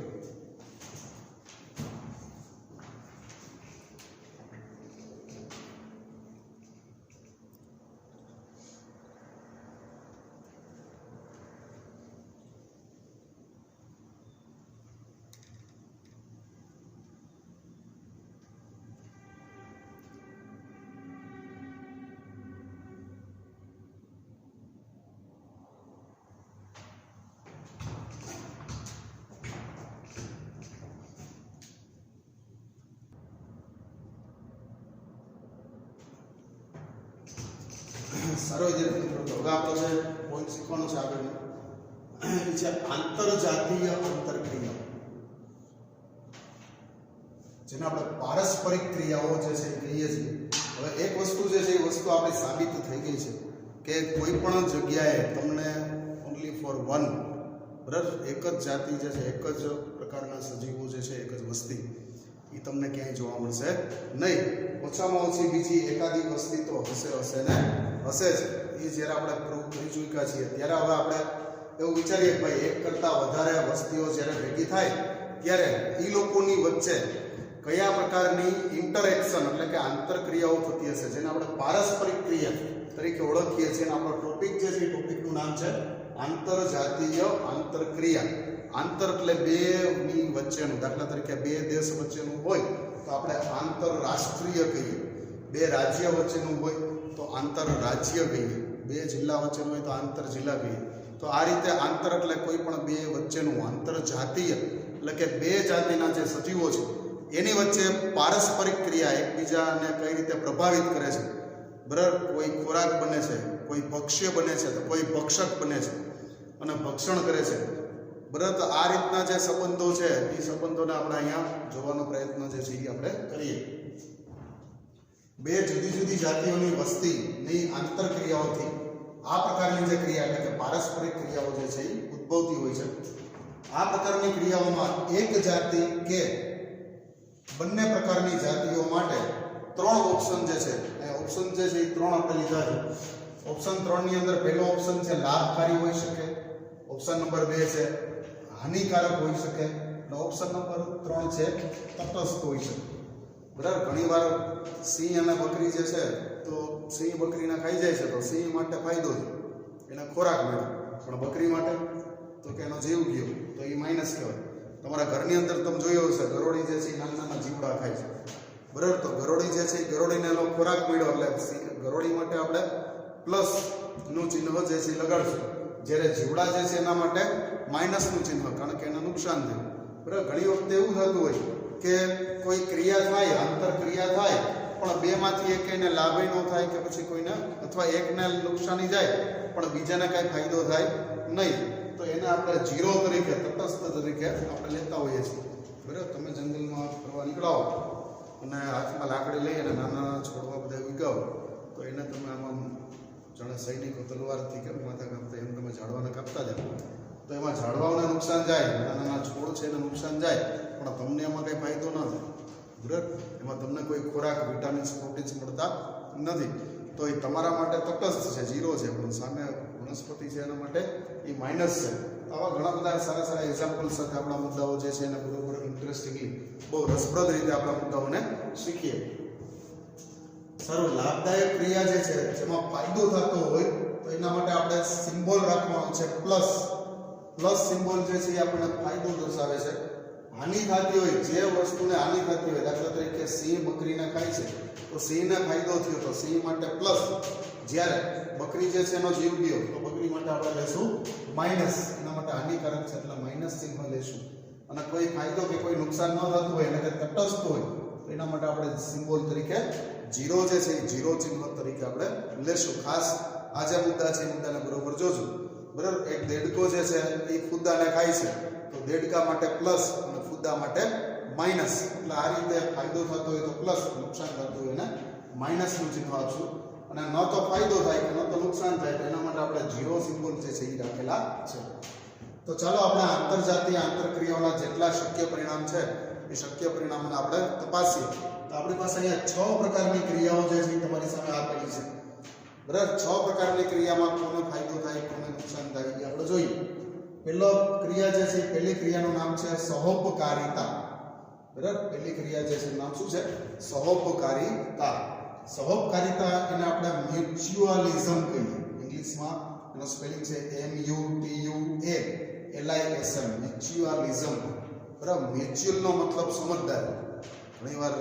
સારો વિદ્યાર્થી મિત્રો, હવે આપણે જે પોઈન્ટ શીખવાનો છે આગળ એ છે આંતરજાતીય આંતરક્રિયા, જેને આપણે પારસ્પરિક ક્રિયાઓ જે છે એ કહીએ છીએ. હવે એક વસ્તુ જે છે એ વસ્તુ આપણી સાબિત થઈ ગઈ છે કે કોઈ પણ જગ્યાએ તમને ઓનલી ફોર વન, બરાબર. એક જ જાતિ જે છે, એક જ પ્રકારના સજીવો જે છે, એક જ વસ્તી, એ તમને ક્યાંય જોવા મળશે નહીં. ઓછામાં ઓછી બીજી એકાદી વસ્તી તો હશે ને હશે જ. એ જ્યારે આપણે પ્રૂવ કરી ચૂક્યા છીએ ત્યારે હવે આપણે એવું વિચારીએ કે ભાઈ એક કરતાં વધારે વસ્તીઓ જ્યારે ભેગી થાય ત્યારે એ લોકોની વચ્ચે કયા પ્રકારની ઇન્ટરેક્શન એટલે કે આંતરક્રિયાઓ થતી હશે, જેને આપણે પારસ્પરિક ક્રિયા તરીકે ઓળખીએ છીએ. આપણો ટોપિક જે છે એ ટોપિકનું નામ છે આંતરજાતીય આંતરક્રિયા. આંતર એટલે બેની વચ્ચેનું, દાખલા તરીકે બે દેશ વચ્ચેનું હોય તો આપણે આંતરરાષ્ટ્રીય કહીએ, બે રાજ્ય વચ્ચેનું હોય તો આંતરરાજ્ય કહીએ, બે જિલ્લા વચ્ચેનું હોય તો આંતર જિલ્લા કહીએ. તો આ રીતે આંતર એટલે કોઈ પણ બે વચ્ચેનું, આંતરજાતીય એટલે કે બે જાતિના જે સજીવો છે એની વચ્ચે પારસ્પરિક ક્રિયા એકબીજાને કઈ રીતે પ્રભાવિત કરે છે. બરાબર. કોઈ ખોરાક બને છે, કોઈ ભક્ષ્ય બને છે, તો કોઈ ભક્ષક બને છે અને ભક્ષણ કરે છે. બરાબર. તો આ રીતના જે સંબંધો છે એ સંબંધોને આપણે અહીંયા જોવાનો પ્રયત્ન જે છે એ આપણે કરીએ. બે જુદી જુદી જાતિઓની વસ્તીની આંતરક્રિયાઓથી આ પ્રકારની જે ક્રિયા એટલે કે પારસ્પરિક ક્રિયાઓ જે છે એ ઉદ્ભવતી હોય છે. આ પ્રકારની ક્રિયાઓમાં એક જાતિ કે બંને પ્રકારની જાતિઓ માટે ત્રણ ઓપ્શન જે છે, ઓપ્શન જે છે એ ત્રણ આપણે લીધા છે. ઓપ્શન 3 ની અંદર પહેલો ઓપ્શન છે લાભકારી હોઈ શકે, ઓપ્શન નંબર 2 છે હાનિકારક હોઈ શકે અને ઓપ્શન નંબર 3 છે તટસ્થ હોઈ શકે. બરાબર. ઘણીવાર સિંહ અને બકરી જે છે તો સિંહ બકરીને ખાઈ જાય છે તો સિંહ માટે ફાયદો છે, એને ખોરાક મળ્યો, પણ બકરી માટે તો કે એનો જીવ ગયો તો એ માઇનસ કહેવાય. તમારા ઘરની અંદર તમે જોયું હશે ગરોળી જે છે એ નાના નાના જીવડા ખાય છે. બરાબર. તો ગરોળી જે છે એ ગરોળીને એનો ખોરાક મળ્યો એટલે ગરોળી માટે આપણે પ્લસ નું ચિહ્ન જે છે એ લગાડશું, જ્યારે જીવડા જે છે એના માટે માઇનસનું ચિહ્ન, કારણ કે એને નુકસાન થયું. બરાબર. ઘણી વખતે એવું થતું હોય કે કોઈ ક્રિયા થાય, આંતરક્રિયા થાય, પણ બેમાંથી એક એને લાભ ન થાય કે પછી કોઈને અથવા એકને નુકસાની જાય પણ બીજાને કાંઈ ફાયદો થાય નહીં, તો એને આપણે ઝીરો તરીકે, તટસ્થ તરીકે આપણે લેતા હોઈએ છીએ. બરાબર. તમે જંગલમાં ફરવા નીકળાવો અને હાથમાં લાકડી લઈ અને નાના છોડવા બધા ઉગાવો તો એને તમે આમાં જાણે સૈનિકો તલવારથી કેમ માથા કાપતા એમ તમે ઝાડવાને કાપતા જાઓ તો એમાં ઝાડવાઓને નુકસાન જાય, નાના નાના છોડ છે એને નુકસાન જાય, પણ તમને એમાં કંઈ ફાયદો ન થાય. બરાબર. એમાં તમને કોઈ ખોરાક, વિટામિન્સ, પ્રોટીન્સ મળતા નથી. તો એ તમારા માટે તટસ્થ છે, ઝીરો છે, પણ સામે વનસ્પતિ છે એના માટે એ માઇનસ છે. આવા ઘણા બધા સારા સારા એક્ઝામ્પલ સાથે આપણા મુદ્દાઓ જે છે એને બરોબર ઇન્ટરેસ્ટિંગલી બહુ રસપ્રદ રીતે આપણા મુદ્દાઓને શીખીએ. સારું. લાભદાયક ક્રિયા જે છે જેમાં ફાયદો થતો હોય તો એના માટે આપણે સિમ્બોલ રાખવાનો છે પ્લસ. પ્લસ સિમ્બોલ જે છે એ આપણને ફાયદો દર્શાવે છે. હાનિ થતી હોય, જે વસ્તુને હાનિ થતી હોય, દાખલા તરીકે સિંહ બકરીને ખાય છે તો સિંહને ફાયદો થયો તો સિંહ માટે પ્લસ, જ્યારે બકરી જે છે એનો જીવ ગયો તો બકરી માટે આપણે લેશું માઇનસ, એના માટે હાનિકારક છે એટલે માઇનસ ચિહ્ન લેશું. અને કોઈ ફાયદો કે કોઈ નુકસાન ન થતું હોય એટલે કે તટસ્થ હોય તો એના માટે આપણે સિમ્બોલ તરીકે ઝીરો જે છે એ ઝીરો ચિહ્ન તરીકે આપણે લેશું. ખાસ આ જે મુદ્દા છે એ મુદ્દાને બરોબર જોજો. બરાબર. એક દેડકો જે છે એ ફૂદાને ખાય છે તો દેડકા માટે પ્લસ અને ફૂદા માટે માઇનસ, એટલે આ રીતે ફાયદો થતો હોય તો પ્લસ, નુકસાન થતું હોય એને માઇનસનું ચિહ્ન આપશું. અને ન તો ફાયદો થાય કે ન તો નુકસાન થાય તો એના માટે આપણે ઝીરો સિમ્બોલ જે છે એ રાખેલા છે. તો ચાલો આપણે આંતરજાતીય આંતરક્રિયાઓના જેટલા શક્ય પરિણામ છે એ શક્ય પરિણામોને આપણે તપાસીએ. તો આપણી પાસે અહીંયા 6 પ્રકારની ક્રિયાઓ જે છે એ તમારી સામે આપેલી છે. બરાબર. 6 પ્રકારની ક્રિયામાં કોને ફાયદો થાય, કોને નુકસાન થાય એ આપણે જોઈએ. પહેલો ક્રિયા જે છે, પહેલી ક્રિયાનું નામ છે સહોપકારિતા. બરાબર. પહેલી ક્રિયા જે છે નામ શું છે? સહોપકારિતા. સહોપકારિતા એને આપણે મ્યુચ્યુઅલિઝમ કહીએ. ઇંગ્લિશમાં એનો સ્પેલિંગ છે MUTUALISM, મ્યુચ્યુઅલિઝમ. બરાબર. મ્યુચ્યુઅલનો મતલબ સમજદાર. ઘણીવાર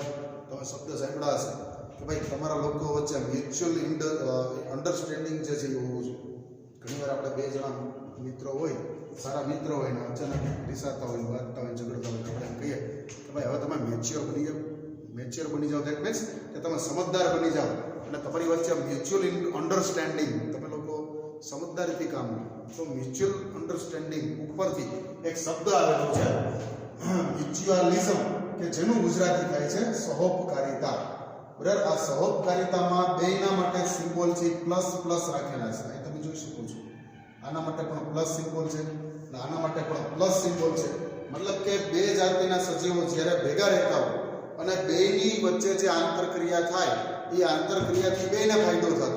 તમે શબ્દ સાંભળ્યા હશે કે ભાઈ તમારા લોકો વચ્ચે મ્યુચ્યુઅલ અન્ડરસ્ટેન્ડિંગ જે છે એ હોવું જોઈએ. ઘણીવાર આપણે બે જણા મિત્રો હોય, સારા મિત્રો હોય ને અચાનક રિસાતા હોય, વાંચતા હોય, ઝઘડતા હોય, આપણે એમ કહીએ કે ભાઈ હવે તમે મેચ્યોર બની જાઓ. મેચ્યોર બની જાઓ દેટ મીન્સ કે તમે સમજદાર બની જાઓ એટલે તમારી વચ્ચે મ્યુચ્યુઅલ અન્ડરસ્ટેન્ડિંગ, તમે લોકો સમજદારીથી કામ લો. તો મ્યુચ્યુઅલ અન્ડરસ્ટેન્ડિંગ ઉપરથી એક શબ્દ આવેલો છે મ્યુચ્યુઅલિઝમ, કે જેનું ગુજરાતી થાય છે સહોપકારિતા. બરાબર. આ સહોપકારિતામાં બેયના માટે સિમ્બોલ છે પ્લસ પ્લસ રાખેલા છે. અહીં તમે જોઈ શકો છો આના માટે પણ પ્લસ સિમ્બોલ છે અને આના માટે પણ પ્લસ સિમ્બોલ છે, મતલબ કે બે જાતિના સજીવો જ્યારે ભેગા રહેતા હોય અને બેની વચ્ચે જે આંતરક્રિયા થાય એ આંતરક્રિયાથી બેને ફાયદો થતો.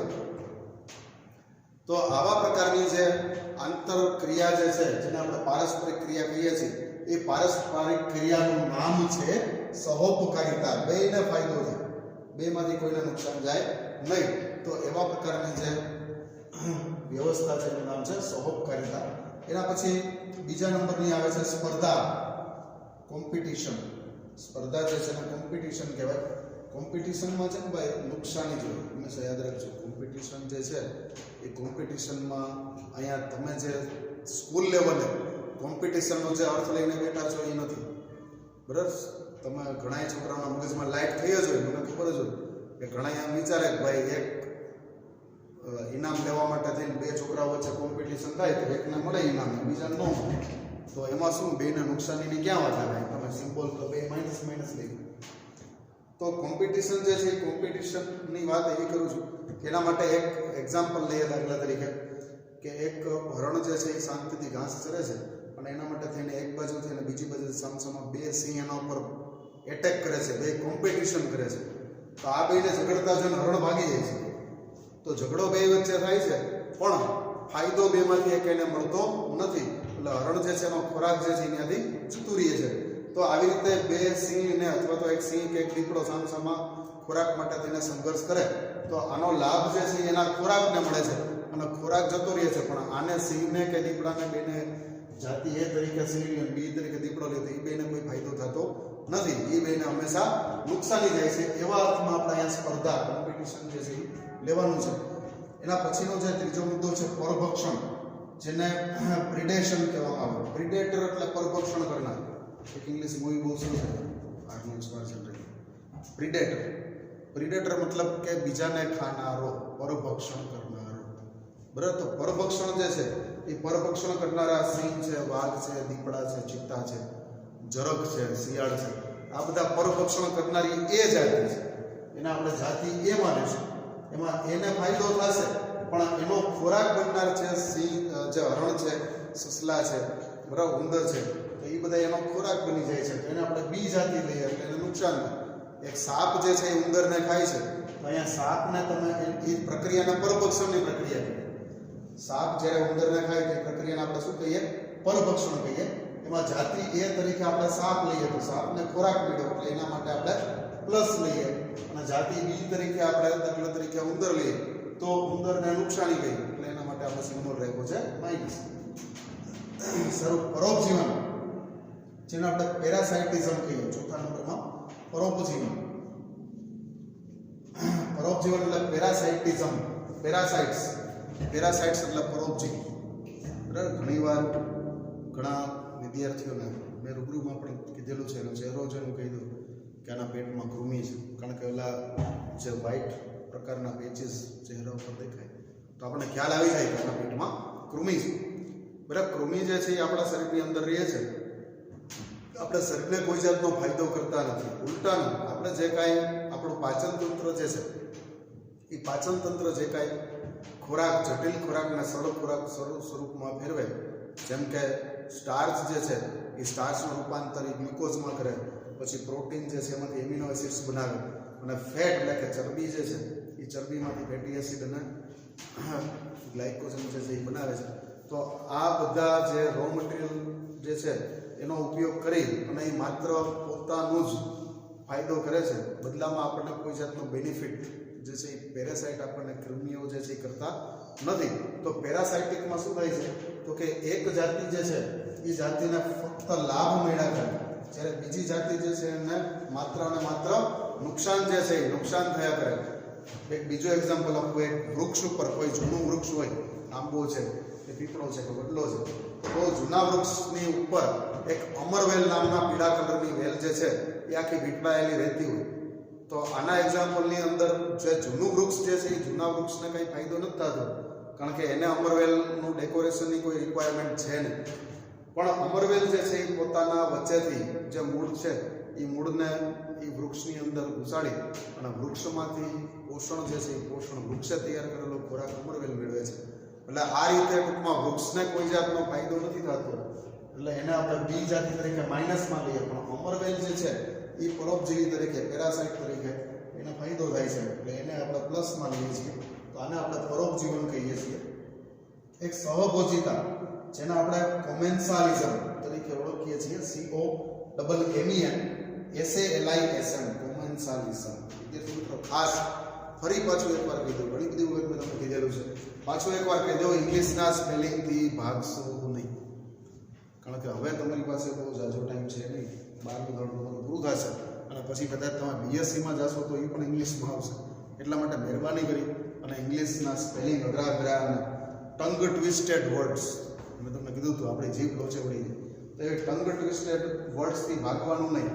તો આવા પ્રકારની જે આંતરક્રિયા જે છે જેને આપણે પારસ્પરિક ક્રિયા કહીએ છીએ એ પારસ્પરિક ક્રિયાનું નામ છે સહોપકારિતા. બેને ફાયદો થાય, બેમાંથી કોઈને નુકસાન જાય નહીં. તો એવા પ્રકારની જે વ્યવસ્થા છે એનું નામ છે સહોપકારિતા. એના પછી બીજા નંબરની આવે છે સ્પર્ધા, કોમ્પિટિશન. સ્પર્ધા જે છે એને કોમ્પિટિશન કહેવાય. કોમ્પિટિશનમાં છે ને ભાઈ નુકસાની જોઈએ, હંમેશા યાદ રાખજો. કોમ્પિટિશન જે છે એ કોમ્પિટિશનમાં અહીંયા તમે જે સ્કૂલ લેવલે કોમ્પિટિશનનો જે અર્થ લઈને બેઠા છો એ નથી, બરાબર. તમે ઘણા છોકરાઓના મગજમાં લાઈટ થઈ જ હોય, મને ખબર જ હોય કે ઘણા એમ વિચારે કે ભાઈ એક ઇનામ લેવા માટે થઈને બે છોકરાઓ વચ્ચે કોમ્પિટિશન થાય તો એકને મળે ઇનામ, બીજાને ન મળે. તો એમાં શું બેને નુકસાનીની ક્યાં વાત આવે? તમે સિમ્બોલ તો બે માઇનસ લઈ. તો કોમ્પિટિશન જે છે એ કોમ્પિટિશનની વાત એવી કરું છું કે એના માટે એક એક્ઝામ્પલ લઈએ. દાખલા તરીકે કે એક હરણ જે છે એ શાંતિથી ઘાસ ચરે છે અને એના માટે થઈને એક બાજુથી અને બીજી બાજુ સામસામા બે સિંહ એના ઉપર એટેક કરે છે, બે કોમ્પિટિશન કરે છે. તો આ બેને ઝઘડતા જોઈને હરણ ભાગી જાય છે. તો ઝઘડો બે વચ્ચે થાય છે પણ ફાયદો બેમાંથી એક એને મળતો નથી. એટલે હરણ જે છે એનો ખોરાક જે છે ત્યાંથી જતું રહે છે. તો આવી રીતે બે સિંહને અથવા તો એક સિંહ કે એક દીપડો સામસામા ખોરાક માટે તેને સંઘર્ષ કરે તો આનો લાભ જે છે એના ખોરાકને મળે છે અને ખોરાક જતો રહે છે. પણ આને સિંહને કે દીપડાને બેને જાતિ એ તરીકે સિંહ લે, બી તરીકે દીપડો લે તો એ બેને કોઈ ફાયદો થતો નથી. એ બેને હંમેશા નુકસાની જાય છે. એવા અર્થમાં આપણે અહીંયા સ્પર્ધા, કોમ્પિટિશન જે છે એ લેવાનું છે. એના પછીનો જે ત્રીજો મુદ્દો છે પરભક્ષણ, જેને પ્રિડેશન કહેવામાં આવે. પ્રિડેટર એટલે પરભક્ષણ કરનાર. એક ઇંગ્લિશ મૂવી બહુ શું છે, આર્નોલ્ડ શ્વાર્ઝેનેગર. પ્રિડેટર મતલબ કે બીજાને ખાનારો, પરભક્ષણ કરનારો, બરાબર. તો પરભક્ષણ જે છે એ પરભક્ષણ કરનારા સિંહ છે, વાઘ છે, દીપડા છે, ચિત્તા છે, જરખ છે, શિયાળ છે, આ બધા પરભક્ષણ કરનારી એ જાતિ છે. એને આપણે જાતિ એ માનીશું. એમાં એને ફાયદો થશે પણ એનો ખોરાક બનનાર છે સિંહ, જે હરણ છે, સસલા છે, બરાબર, ઉંદર છે, તો એ બધા એનો ખોરાક બની જાય છે. તો એને આપણે બી જાતિ લઈએ એટલે એને નુકસાન થાય. એક સાપ જે છે એ ઉંદરને ખાય છે તો અહીંયા સાપને તમે એ પ્રક્રિયાને પરભક્ષણની પ્રક્રિયા કહીએ. સાપ જ્યારે ઉંદરને ખાય તો એ પ્રક્રિયાને આપણે શું કહીએ? પરભક્ષણ કહીએ. એમાં જાતિ એ તરીકે આપણે સાપ લઈએ તો સાપને ખોરાક મળ્યો એટલે એના માટે આપણે પ્લસ લઈએ. અને જાતિ બી તરીકે આપણે દાખલા તરીકે ઉંદર લઈએ તો ઉંદરને નુકસાની ગઈ એટલે એના માટે આપણે સિમ્બોલ રાખ્યો છે માઇનસ. પરોપજીવન, જેને આપણે પેરાસાઇટિઝમ કહીએ. ચોથા નંબરમાં પરોપજીવન. પરોપજીવન એટલે પેરાસાઇટિઝમ, પેરાસાઇટ્સ એટલે પરોપજીવી. બરાબર. ઘણીવાર ઘણા વિદ્યાર્થીઓને મેં રૂબરૂમાં પણ કીધેલું છે, એનો ચહેરો છે એનું કહી દઉં કે આના પેટમાં કૃમિ છે. કારણ કે ઓલા જે વ્હાઇટ પ્રકારના પેચીસ ચહેરા ઉપર દેખાય તો આપણને ખ્યાલ આવી જાય કે આના પેટમાં કૃમિ છે. બરાબર. કૃમિ જે છે એ આપણા શરીરની અંદર રહે છે. આપણે શરીરને કોઈ જાતનો ફાયદો કરતા નથી. ઉલટાનું આપણે જે કાંઈ આપણું પાચન તંત્ર જે છે એ પાચન તંત્ર જે કાંઈ ખોરાક, જટિલ ખોરાકને સરળ ખોરાક સ્વરૂપમાં ફેરવે, જેમ કે સ્ટાર્ચ જે છે એ સ્ટાર્ચનું રૂપાંતર ગ્લુકોઝમાં કરે, પછી પ્રોટીન જે છે એમાંથી એમિનો એસિડ્સ બનાવે, અને ફેટ એટલે કે ચરબી જે છે એ ચરબીમાંથી ફેટી એસિડ અને ગ્લાયકોજન જે છે એ બનાવે છે. તો આ બધા જે રો મટીરિયલ જે છે એનો ઉપયોગ કરી અને એ માત્ર પોતાનું જ ફાયદો કરે છે, બદલામાં આપણને કોઈ જાતનો બેનિફિટ જે છે એ પેરાસાઇટ આપણને કૃમિઓ જે છે એ કરતા નથી. તો પેરાસાઇટિકમાં શું થાય છે તો કે એક જાતિ જે છે એ જાતિને ફક્ત લાભ મળ્યા કરે, જ્યારે બીજી જાતિ જે છે એને માત્ર અને માત્ર નુકસાન જે છે એ નુકસાન થયા કરે. એક બીજો એક્ઝામ્પલ આપું. એક વૃક્ષ ઉપર, કોઈ જૂનું વૃક્ષ હોય, આંબો છે કે પીપળો છે કે વડલો છે, તો જૂના વૃક્ષની ઉપર એક અમરવેલ નામના પીળા કલરની વેલ જે છે એ આખી વીંટળાયેલી રહેતી હોય. તો આના એક્ઝામ્પલની અંદર જે જૂનું વૃક્ષ જે છે એ જૂના વૃક્ષને કંઈ ફાયદો નથી થતો, કારણ કે એને અમરવેલનું ડેકોરેશનની કોઈ રિક્વાયરમેન્ટ છે નહીં. પણ અમરવેલ જે છે એ પોતાના વચ્ચેથી જે મૂળ છે એ મૂળને એ વૃક્ષની અંદર ઘુસાડી અને વૃક્ષમાંથી પોષણ જે છે એ પોષણ વૃક્ષે તૈયાર કરેલો ખોરાક અમરવેલ મેળવે છે. એટલે આ રીતે ટૂંકમાં વૃક્ષને કોઈ જાતનો ફાયદો નથી થતો, એટલે એને આપણે બી જાતિ તરીકે માઇનસમાં લઈએ. પણ અમરવેલ જે છે એ પરોપજીવી તરીકે, પેરાસાઇટ તરીકે એને ફાયદો થાય છે, એટલે એને આપણે પ્લસમાં લઈએ છીએ. તો આને આપણે પરોપજીવન કહીએ છીએ. એક સહભોજિતા જેને આપણે કોમેન્સાલિઝમ તરીકે ઓળખીએ છીએ, COMMENSALISM, કોમેન્સાલિઝમ. વિદ્યાર્થી મિત્રો ખાસ ફરી પાછું એકવાર કહી દઉં, ઘણી બધી વખત મેં તમને કીધેલું છે, પાછું એકવાર કહી દઉં, ઇંગ્લિશના સ્પેલિંગથી ભાગશો નહીં, કારણ કે હવે તમારી પાસે બહુ ઝાઝો ટાઈમ છે નહીં. 12મું ધોરણ તમારું પૂરું થશે અને પછી કદાચ તમે BScમાં જશો તો એ પણ ઇંગ્લિશમાં આવશે. એટલા માટે મહેરબાની કરી અને ઇંગ્લિશના સ્પેલિંગ અઘરા અને ટંગ ટ્વિસ્ટેડ વર્ડ્સ, મેં તમને કીધું હતું આપણી જીભ લોચે વળી જાય, તો એ ટંગ ટ્વિસ્ટેડ વર્ડ્સથી ભાગવાનું નહીં,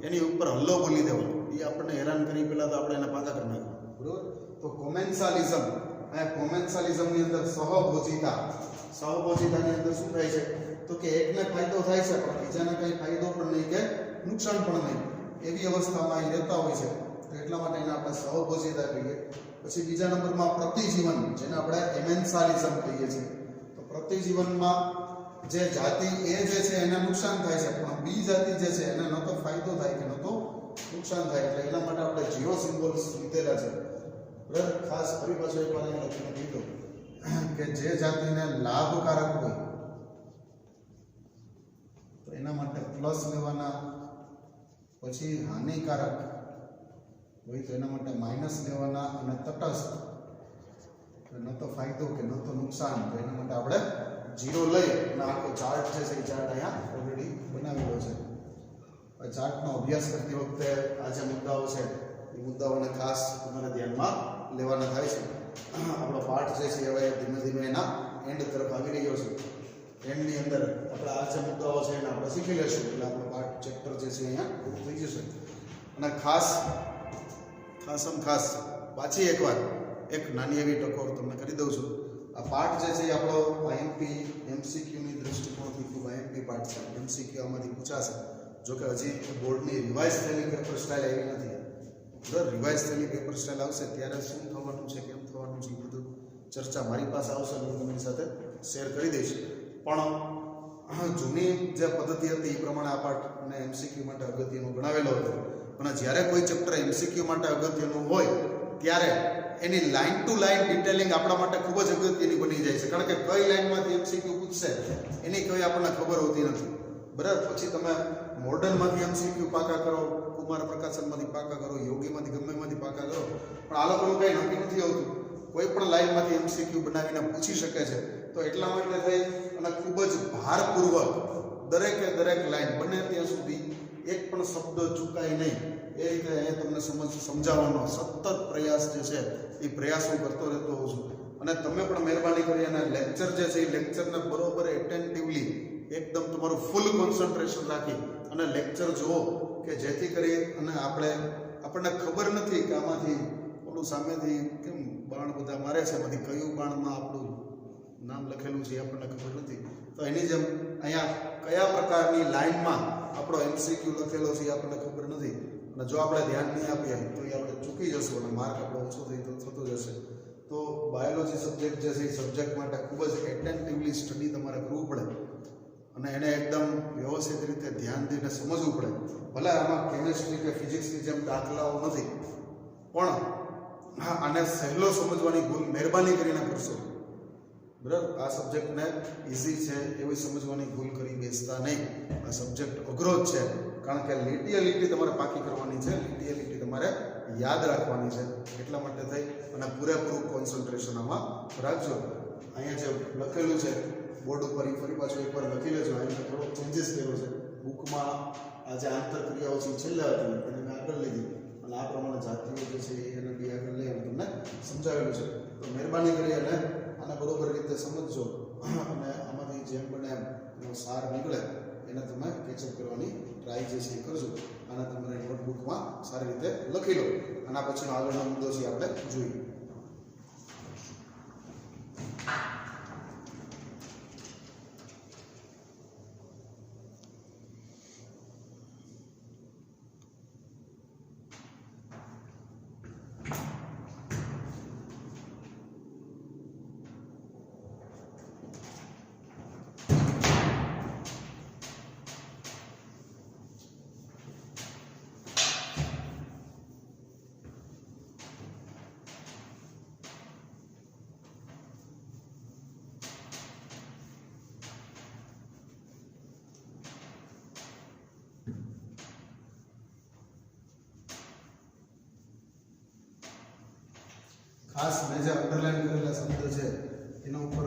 એની ઉપર હલ્લો બોલી દેવાનો. એ આપણને હેરાન કરી પહેલાં તો આપણે એને પાછા કરી નાખવાનું, બરોબર. તો કોમેન્સાલિઝમ, આ કોમેન્સાલિઝમની અંદર સહભોજિતાની અંદર શું થાય છે તો કે એકને ફાયદો થાય છે પણ બીજાને કંઈ ફાયદો પણ નહીં કે નુકસાન પણ નહીં, એવી અવસ્થામાં એ રહેતા હોય છે. તો એટલા માટે એને આપણે સહભોજિતા કહીએ. પછી બીજા નંબરમાં પ્રતિજીવન, જેને આપણે એમેન્સાલિઝમ કહીએ છીએ. તો પ્રતિજીવનમાં જે જાતિ એ જે છે એને નુકસાન થાય છે, પણ બી જાતિ જે છે એને ન તો ફાયદો થાય કે ન તો નુકસાન થાય, એટલે એના માટે આપણે જીરો સિમ્બોલ્સ લીધેલા છે. બરાબર. ખાસ ફરી પાછું એક વાર લખીને કીધું કે જે જાતિને લાભકારક હોય તો એના માટે પ્લસ લેવાના, પછી હાનિકારક હોય તો એના માટે માઇનસ લેવાના, અને તટસ્થ ન તો ફાયદો કે ન તો નુકસાન તો એના માટે આપણે જીરો લઈ અને આખો ચાર્ટ જે છે એ ચાર્ટ અહીંયા ઓલરેડી બનાવેલો છે. આ ચાર્ટનો અભ્યાસ કરતી વખતે આ જે મુદ્દાઓ છે એ મુદ્દાઓને ખાસ તમારે ધ્યાનમાં લેવાના થાય છે. આપણો પાઠ જે છે હવે ધીમે ધીમે એના એન્ડ તરફ આવી રહ્યો છે. એન્ડની અંદર આપણે આ જે મુદ્દાઓ છે એને આપણે શીખી લઈશું, એટલે આપણો પાઠ ચેપ્ટર જે છે અહીંયા પૂરું થઈ જશે. અને ખાસ પાછી એકવાર એક નાની એવી ટકોર તમને કરી દઉં છું. આ પાઠ જે છે એ આપણો IMP MCQની દૃષ્ટિકોણથી ખૂબ IMP પાઠ છે. MCQ આમાંથી પૂછાશે, જોકે હજી બોર્ડની રિવાઇઝ થયેલી પેપર સ્ટાઇલ આવી નથી. બરાબર. રિવાઇઝ થયેલી પેપર સ્ટાઇલ આવશે ત્યારે શું થવાનું છે, કેમ થવાનું છે, એ બધું ચર્ચા મારી પાસે આવશે અને હું તમારી સાથે શેર કરી દઈશ. પણ જૂની જે પદ્ધતિ હતી એ પ્રમાણે આ પાઠ અને MCQ માટે અગત્યનો ગણાવેલો હતો. અને જ્યારે કોઈ ચેપ્ટર MCQ માટે અગત્યનું હોય ત્યારે એની લાઇન ટુ લાઇન ડિટેલિંગ આપણા માટે ખૂબ જ અગત્યની બની જાય છે, કારણ કે કઈ લાઇનમાંથી MCQ પૂછશે એની કોઈ આપણને ખબર હોતી નથી. બરાબર. પછી તમે મોડર્નમાંથી MCQ પાકા કરો, કુમાર પ્રકાશનમાંથી પાકા કરો, યોગીમાંથી ગમેમાંથી પાકા કરો, પણ આ લોકોનું કંઈ નક્કી નથી આવતું. કોઈ પણ લાઇનમાંથી MCQ બનાવીને પૂછી શકે છે. તો એટલા માટે થઈ અને ખૂબ જ ભારપૂર્વક દરેકે દરેક લાઇન બને ત્યાં સુધી એક પણ શબ્દ ચૂકાય નહીં એ રીતે અહીંયા તમને સમજાવવાનો સતત પ્રયાસ જે છે એ પ્રયાસ હું કરતો રહેતો હોઉં છું. અને તમે પણ મહેરબાની કરી અને લેક્ચર જે છે એ લેક્ચરને બરોબર એટેન્ટિવલી એકદમ તમારું ફૂલ કોન્સન્ટ્રેશન રાખી અને લેક્ચર જુઓ, કે જેથી કરી અને આપણને ખબર નથી કે આમાંથી ઓલું સામેથી કેમ બાણ બધા મારે છે, એમાંથી કયું બાણમાં આપણું નામ લખેલું છે એ આપણને ખબર નથી. તો એની જેમ અહીંયા કયા પ્રકારની લાઇનમાં આપણો MCQ લખેલો છે એ આપણને ખબર નથી, અને જો આપણે ધ્યાન નહીં આપીએ તો એ આપણે ચૂકી જશું અને માર્ક આપણો ઓછો થતો જશે. તો બાયોલોજી સબ્જેક્ટ જે છે એ સબ્જેક્ટ માટે ખૂબ જ એટેન્ટિવલી સ્ટડી તમારે કરવું પડે અને એને એકદમ વ્યવસ્થિત રીતે ધ્યાન દઈને સમજવું પડે. ભલે આમાં કેમિસ્ટ્રી કે ફિઝિક્સની જેમ દાખલાઓ નથી, પણ હા આને સહેલો સમજવાની ભૂલ મહેરબાની કરીને કરશો. બરાબર. આ સબ્જેક્ટને ઇઝી છે એવી સમજવાની ભૂલ કરી બેસતા નહીં. આ સબ્જેક્ટ અઘરો જ છે, કારણ કે લીટી તમારે પાકી કરવાની છે, લીટી તમારે યાદ રાખવાની છે. એટલા માટે થઈ અને પૂરેપૂરું કોન્સન્ટ્રેશન આમાં રાખજો. અહીંયા જે લખેલું છે બોર્ડ ઉપર એ ફરી પાછું એકવાર લખી લેજો. અહીંયા થોડોક ચેન્જીસ કર્યો છે. બુકમાં આ જે આંતરક્રિયાઓ છે છેલ્લે હતી એને મેં આગળ લીધી અને આ પ્રમાણે જાતિઓ જે છે એને બી આગળ લઈ અને તમને સમજાવેલું છે. તો મહેરબાની કરી અને આને બરોબર રીતે સમજજો અને આમાંથી જેમ બને એનો સાર નીકળે એને તમે કેચઅપ કરવાની ટ્રાય જે છે એ કરજો. આને તમારી નોટબુકમાં સારી રીતે લખી લો. આના પછીનો આગળનો મુદ્દો છે આપણે જોઈએ. ખાસ મેં જે અંડરલાઈન કરેલા શબ્દ છે એના ઉપર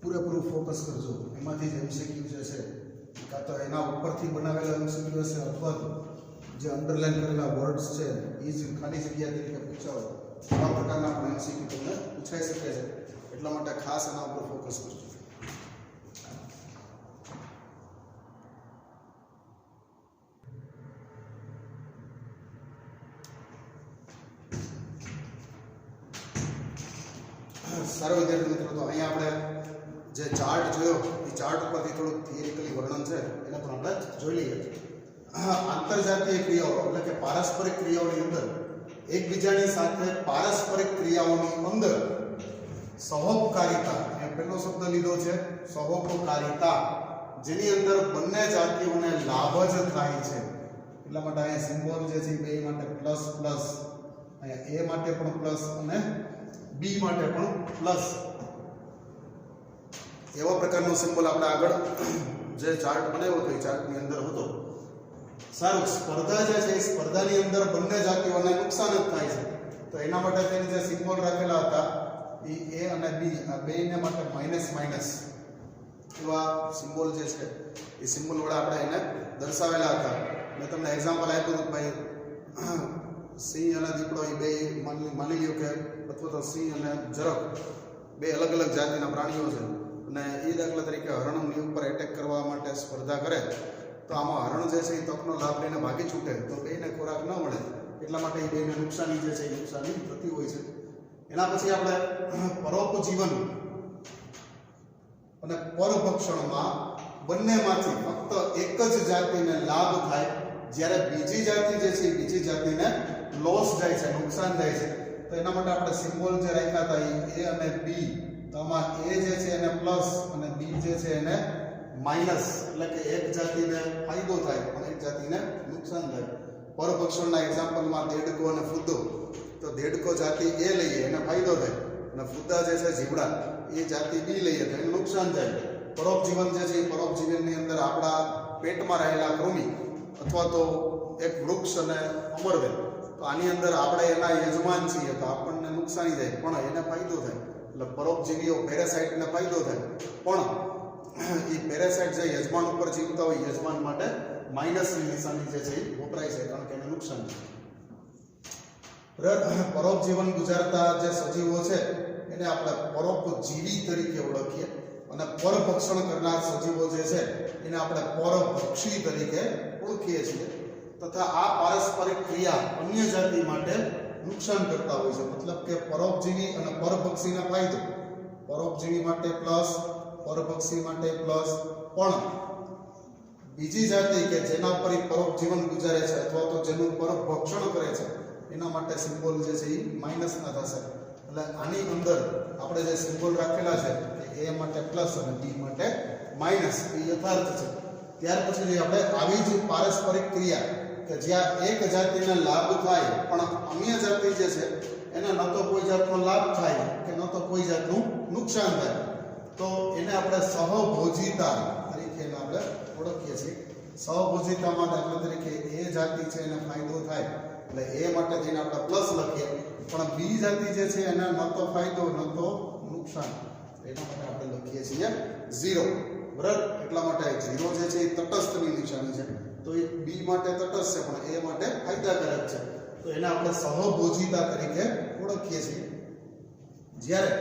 પૂરેપૂરું ફોકસ કરજો. એમાંથી જ એમસીક્યુ જે છે કાં તો એના ઉપરથી બનાવેલા એમસીક્યુ હશે અથવા તો જે અંડરલાઈન કરેલા વર્ડ્સ છે એ જ ખાલી જગ્યા તરીકે પૂછાવો. આવા પ્રકારના પણ એમસીક્યુ તમને પૂછાઈ શકે છે. એટલા માટે ખાસ એના ઉપર ફોકસ કરજો. સારો વિદ્યાર્થી મિત્રો, તો અહીંયા આપણે જે ચાર્ટ જોયો એ ચાર્ટ ઉપરથી થોડુંક થિયરિકલી વર્ણન છે એને પણ આપણે જોઈ લઈએ. આંતરજાતીય ક્રિયાઓ એટલે કે પારસ્પરિક ક્રિયાઓની અંદર એકબીજાની સાથે પારસ્પરિક ક્રિયાઓની અંદર સહોપકારિતા, એ પહેલો શબ્દ લીધો છે સહોપકારિતા, જેની અંદર બંને જાતિઓને લાભ જ થાય છે. એટલા માટે અહીંયા સિમ્બોલ જે છે બે માટે પ્લસ પ્લસ, અહીંયા એ માટે પણ પ્લસ અને બી માટે પણ પ્લસ, એવા પ્રકારનો સિમ્બોલ આપણે આગળ જે ચાર્ટ બનાવ્યો હતો એ ચાર્ટની અંદર હતો. સારું, સ્પર્ધા જે છે એ સ્પર્ધાની અંદર બંને જાતિઓને નુકસાન જ થાય છે. તો એના માટે તેને જે સિમ્બોલ રાખેલા હતા એ અને બી, આ બેને માટે માઇનસ માઇનસ એવા સિમ્બોલ જે છે એ સિમ્બોલ વડે આપણે એને દર્શાવેલા હતા. મેં તમને એક્ઝામ્પલ આપ્યું હતું ભાઈ, સિંહ અને દીપડો એ બે માની લ્યો કે, અથવા તો સિંહ અને ઝરખ બે અલગ અલગ જાતિના પ્રાણીઓ છે અને એ દાખલા તરીકે હરણની ઉપર એટેક કરવા માટે સ્પર્ધા કરે તો આમાં હરણ જે છે એ તકનો લાભ લઈને ભાગી છૂટે તો બેને ખોરાક ન મળે. એટલા માટે એ બેને નુકસાની જે છે એ નુકસાની થતી હોય છે. એના પછી આપણે પરોપજીવન અને પરભક્ષણમાં બંનેમાંથી ફક્ત એક જ જાતિને લાભ થાય, જ્યારે બીજી જાતિ જે છે બીજી જાતિને લોસ જાય છે, નુકસાન જાય છે. તો એના માટે આપણે સિમ્બોલ જે રાખ્યા હતા એ અને બી, તો આમાં એ જે છે એને પ્લસ અને બી જે છે એને માઇનસ, એટલે કે એક જાતિને ફાયદો થાય પણ એક જાતિને નુકસાન થાય. પરભક્ષણના એક્ઝામ્પલમાં દેડકો અને ફૂદો, તો દેડકો જાતિ એ લઈએ એને ફાયદો થાય અને ફૂદા જે છે જીવડા એ જાતિ બી લઈએ તો એને નુકસાન થાય. પરોપજીવન જે છે એ પરોપજીવનની અંદર આપણા પેટમાં રહેલા કૃમિ અથવા તો એક વૃક્ષ અને અમરવેલ, તો આની અંદર આપણે એના યજમાન છીએ તો આપણને નુકસાની જાય પણ એને ફાયદો થાય. એટલે પરોપજીવીઓ પેરાસાઇટને ફાયદો થાય પણ એ પેરાસાઇટ જે યજમાન ઉપર જીવતા હોય યજમાન માટે માઇનસની નિશાની જે છે એ વપરાય છે કારણ કે એને નુકસાન થાય. પરોપજીવન ગુજારતા જે સજીવો છે એને આપણે પરોપજીવી તરીકે ઓળખીએ અને પરભક્ષણ કરનાર સજીવો જે છે એને આપણે પરભક્ષી તરીકે ઓળખીએ છીએ. તથા આ પારસ્પરિક ક્રિયા અન્ય જાતિ માટે નુકસાન કરતા હોય છે. મતલબ કે પરોપજીવી અને પરભક્ષીનો ફાયદો, પરોપજીવી માટે પ્લસ, પરભક્ષી માટે પ્લસ, પણ બીજી જાતિ કે જેના પર પરોપજીવન ગુજારે છે અથવા તો જેનું પરભક્ષણ કરે છે એના માટે સિમ્બોલ જે છે એ માઇનસ ના થશે. એટલે આની અંદર આપણે જે સિમ્બોલ રાખેલા છે કે એ માટે પ્લસ અને બી માટે માઇનસ એ યથાર્થ છે. ત્યાર પછી આપણે આવી જ પારસ્પરિક ક્રિયા કે જ્યાં એક જાતિને લાભ થાય પણ અન્ય જાતિ જે છે એને ન તો કોઈ જાતનો લાભ થાય કે ન તો કોઈ જાતનું નુકસાન થાય, તો એને આપણે સહભોજિતા તરીકે એને આપણે ઓળખીએ છીએ. સહભોજિતામાં દાખલા તરીકે એ જાતિ છે એને ફાયદો થાય એટલે એ માટે થઈને આપણે પ્લસ લખીએ, પણ બી જાતિ જે છે એને ન તો ફાયદો ન તો નુકસાન, એના માટે આપણે લખીએ છીએ 0. બરાબર, એટલા માટે 0 જે છે એ તટસ્થની નિશાની છે તો એ બી માટે તટસ્થ છે પણ એ માટે ફાયદાકારક છે તો એને આપણે સહભોજિતા તરીકે ઓળખીએ છીએ. જ્યારે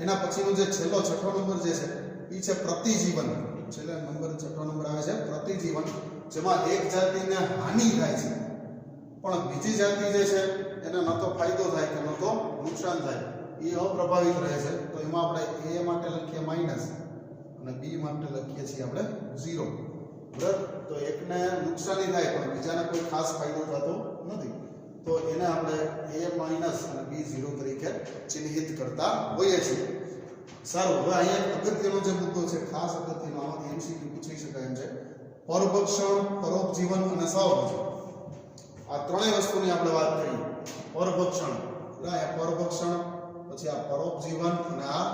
એના પછીનો જે છેલ્લો છઠ્ઠો નંબર જે છે એ છે પ્રતિજીવન. છેલ્લો નંબર છઠ્ઠો નંબર આવે છે પ્રતિજીવન, જેમાં એક જાતિને હાનિ થાય છે પણ બીજી જાતિ જે છે એને ન તો ફાયદો થાય કે ન તો નુકસાન થાય, એ અપ્રભાવિત રહે છે. તો એમાં આપણે એ માટે લખીએ માઇનસ અને બી માટે લખીએ છીએ આપણે 0. બરાબર, તો એકને નુકસાની થાય પણ બીજાને કોઈ ખાસ ફાયદો થતો નથી તો એને આપણે a માઇનસ અને b 0 તરીકે ચિહ્નિત કરતા હોઈએ છીએ. સારું, હવે અહીંયા અગત્યનો જે મુદ્દો છે, ખાસ અગત્યનો, આમાંથી એમસીક્યુ પૂછી શકાય એમ છે, પરભક્ષણ, પરોપજીવન અને સહભોજન. આ ત્રણેય વસ્તુની આપણે વાત કરી. પરભક્ષણ, પરભક્ષણ, પછી આ પરોપજીવન અને આ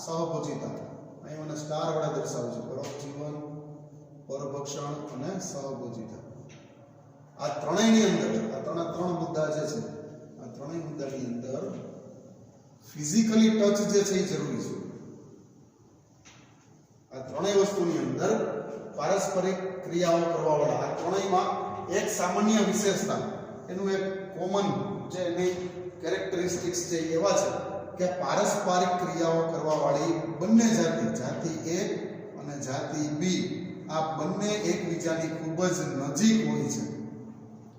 સહભોજિતા. અહીં મને સ્ટાર વડે દર્શાવું છું, પરોપજીવન, પરભક્ષણ અને સહભોજિતા. આ ત્રણેયની અંદર આ ત્રણ મુદ્દા જે છે આ ત્રણેય મુદ્દાની અંદર ફિઝિકલી ટચ જે છે એ જરૂરી છે. આ ત્રણેય વસ્તુની અંદર પારસ્પરિક ક્રિયાઓ કરવાવાળા આ ત્રણેયમાં એક સામાન્ય વિશેષતા, એનું એક કોમન જે એની કેરેક્ટરિસ્ટિક્સ છે એવા છે કે પારસ્પરિક ક્રિયાઓ કરવાવાળી બંને જાતિ A અને જાતિ B આ બંને એકબીજાની ખૂબ જ નજીક હોય છે.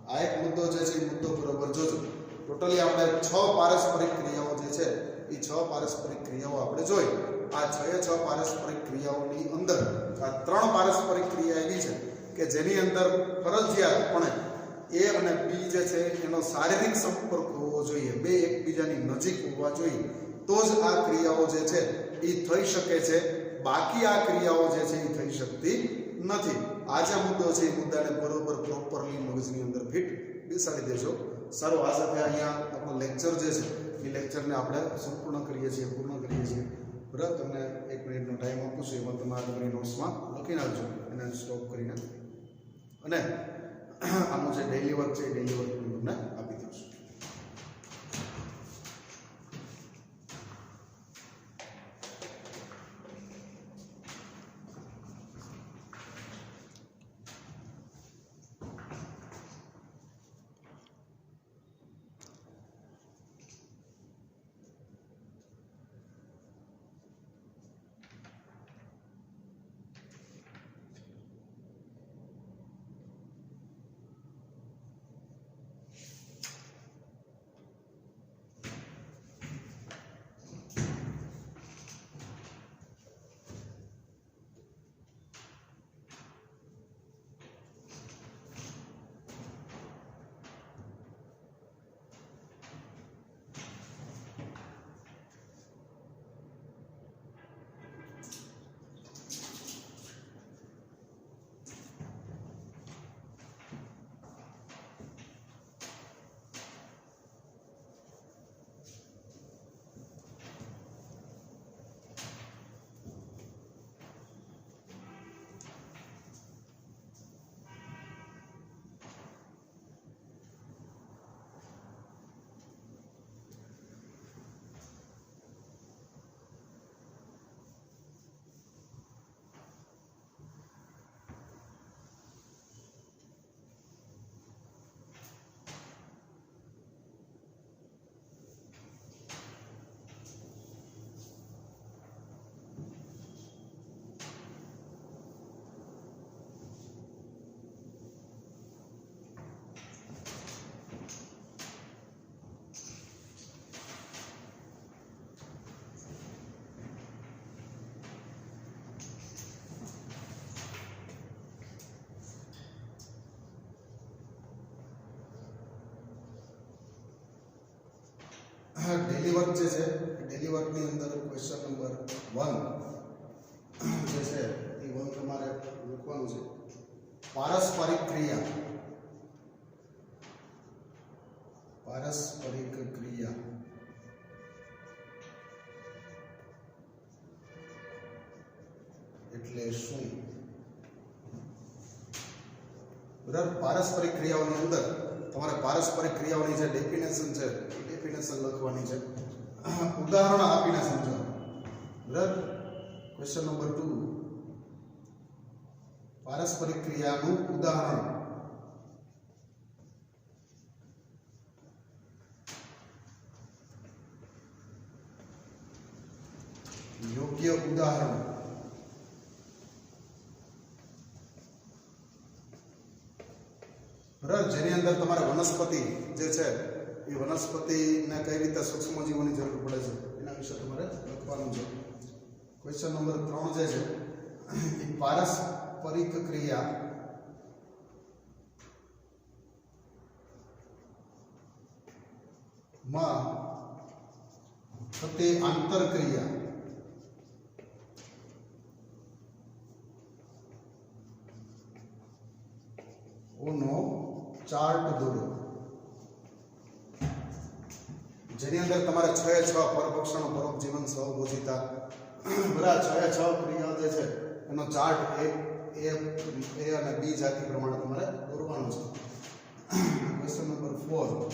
આ એક મુદ્દો જે છે એ મુદ્દો બરોબર જોજો. ટોટલી આપણે 6 પારસ્પરિક ક્રિયાઓ જે છે એ 6 પારસ્પરિક ક્રિયાઓ આપણે જોઈ. આ 6 પારસ્પરિક ક્રિયાઓની અંદર આ 3 પારસ્પરિક ક્રિયા એવી છે કે જેની અંદર ફરજિયાતપણે A અને B જે છે એનો શારીરિક સંપર્ક હોવો જોઈએ, બે એકબીજાની નજીક હોવા જોઈએ, તો જ આ ક્રિયાઓ જે છે એ થઈ શકે છે. બાકી આ ક્રિયાઓ જે છે એ થઈ શકતી નથી. આ જે મુદ્દો છે એ મુદ્દાને બરોબર પ્રોપરલી મગજની અંદર ફિટ બેસાડી દેજો. સારું, આ સાથે અહીંયા આપણો લેક્ચર જે છે એ લેક્ચરને આપણે પૂર્ણ કરીએ છીએ. બરાબર, તમને 1 મિનિટનો ટાઈમ આપું છું, એમાં તમારે તમારી નોટ્સમાં લખી નાખજો એને સ્ટોપ કરીને, અને આનું જે ડેઇલી વર્ક છે એ ડેઇલી વર્ક તમને આપી દઉં છું. ડેલી વર્ક જે છે, ડેલી વર્કની અંદર ક્વેશ્ચન નંબર 1 જે છે એ 1 તમારે લખવાનું છે. પારસ્પરિક ક્રિયા એટલે શું? બરાબર, પારસ્પરિક ક્રિયાઓની અંદર તમારે પારસ્પરિક ક્રિયાઓની જે ડેફિનેશન છે એ ડેફિનેશન લખવાની છે. ઉદાહરણ આપીને સમજો. બરાબર, ક્વેશ્ચન નંબર 2 પારસ્પરિક ક્રિયાનું ઉદાહરણ. યોગ્ય ઉદાહરણ. બરાબર, જેની અંદર તમારે વનસ્પતિ જે છે એ વનસ્પતિને કઈ રીતે સૂક્ષ્મજીવોની જરૂર પડે છે એના વિશે તમારે લખવાનું છે. ક્વેશ્ચન નંબર 3 જે છે એ પારસ્પરિક ક્રિયા માં થતી આંતરક્રિયા ઓનો ચાર્ટ દોરો. જેની અંદર તમારે 6 પરભક્ષણો, પરોપજીવન, સહભોજિતા, બરાબર 6 ક્રિયાઓ જે છે એનો ચાર્ટ A અને B જાતિ પ્રમાણે તમારે દોરવાનો છે. ક્વેશ્ચન નંબર 4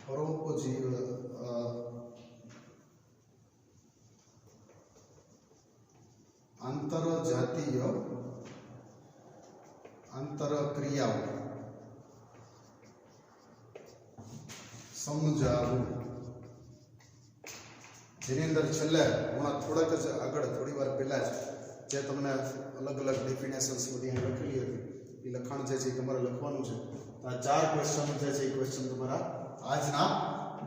પરોપજીવ આંતરજાતીય આંતરક્રિયાઓ સમજાવું, જેની અંદર છેલ્લે હમણાં થોડાક જ આગળ થોડી વાર પહેલા જ જે તમને અલગ અલગ ડેફિનેશન્સ બધી અહીં લખેલી હતી એ લખાણ જે છે એ તમારે લખવાનું છે. આ 4 ક્વેશ્ચન જે છે એ ક્વેશ્ચન તમારા આજના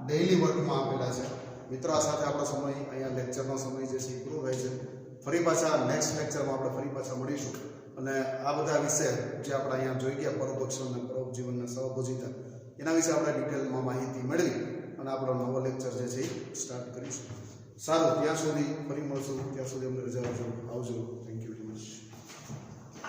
ડેઈલી વર્કમાં આપેલા છે. મિત્રો, આ સાથે આપણો સમય અહીંયા લેક્ચરનો સમય જે છે એ પૂરો થાય છે. ફરી પાછા નેક્સ્ટ લેક્ચરમાં આપણે ફરી પાછા મળીશું અને આ બધા વિશે જે આપણે અહીંયા જોઈ ગયા પરોપક્ષણ અને પરોપજીવનના સહભોજિતા એના વિશે આપણે ડિટેલમાં માહિતી મેળવી અને આપણો નવો લેક્ચર જે છે એ સ્ટાર્ટ કરીશું. સારું, ત્યાં સુધી ફરી મળશું. ત્યાં સુધી અમને રજા આપજો. આવજો. Thank you very much.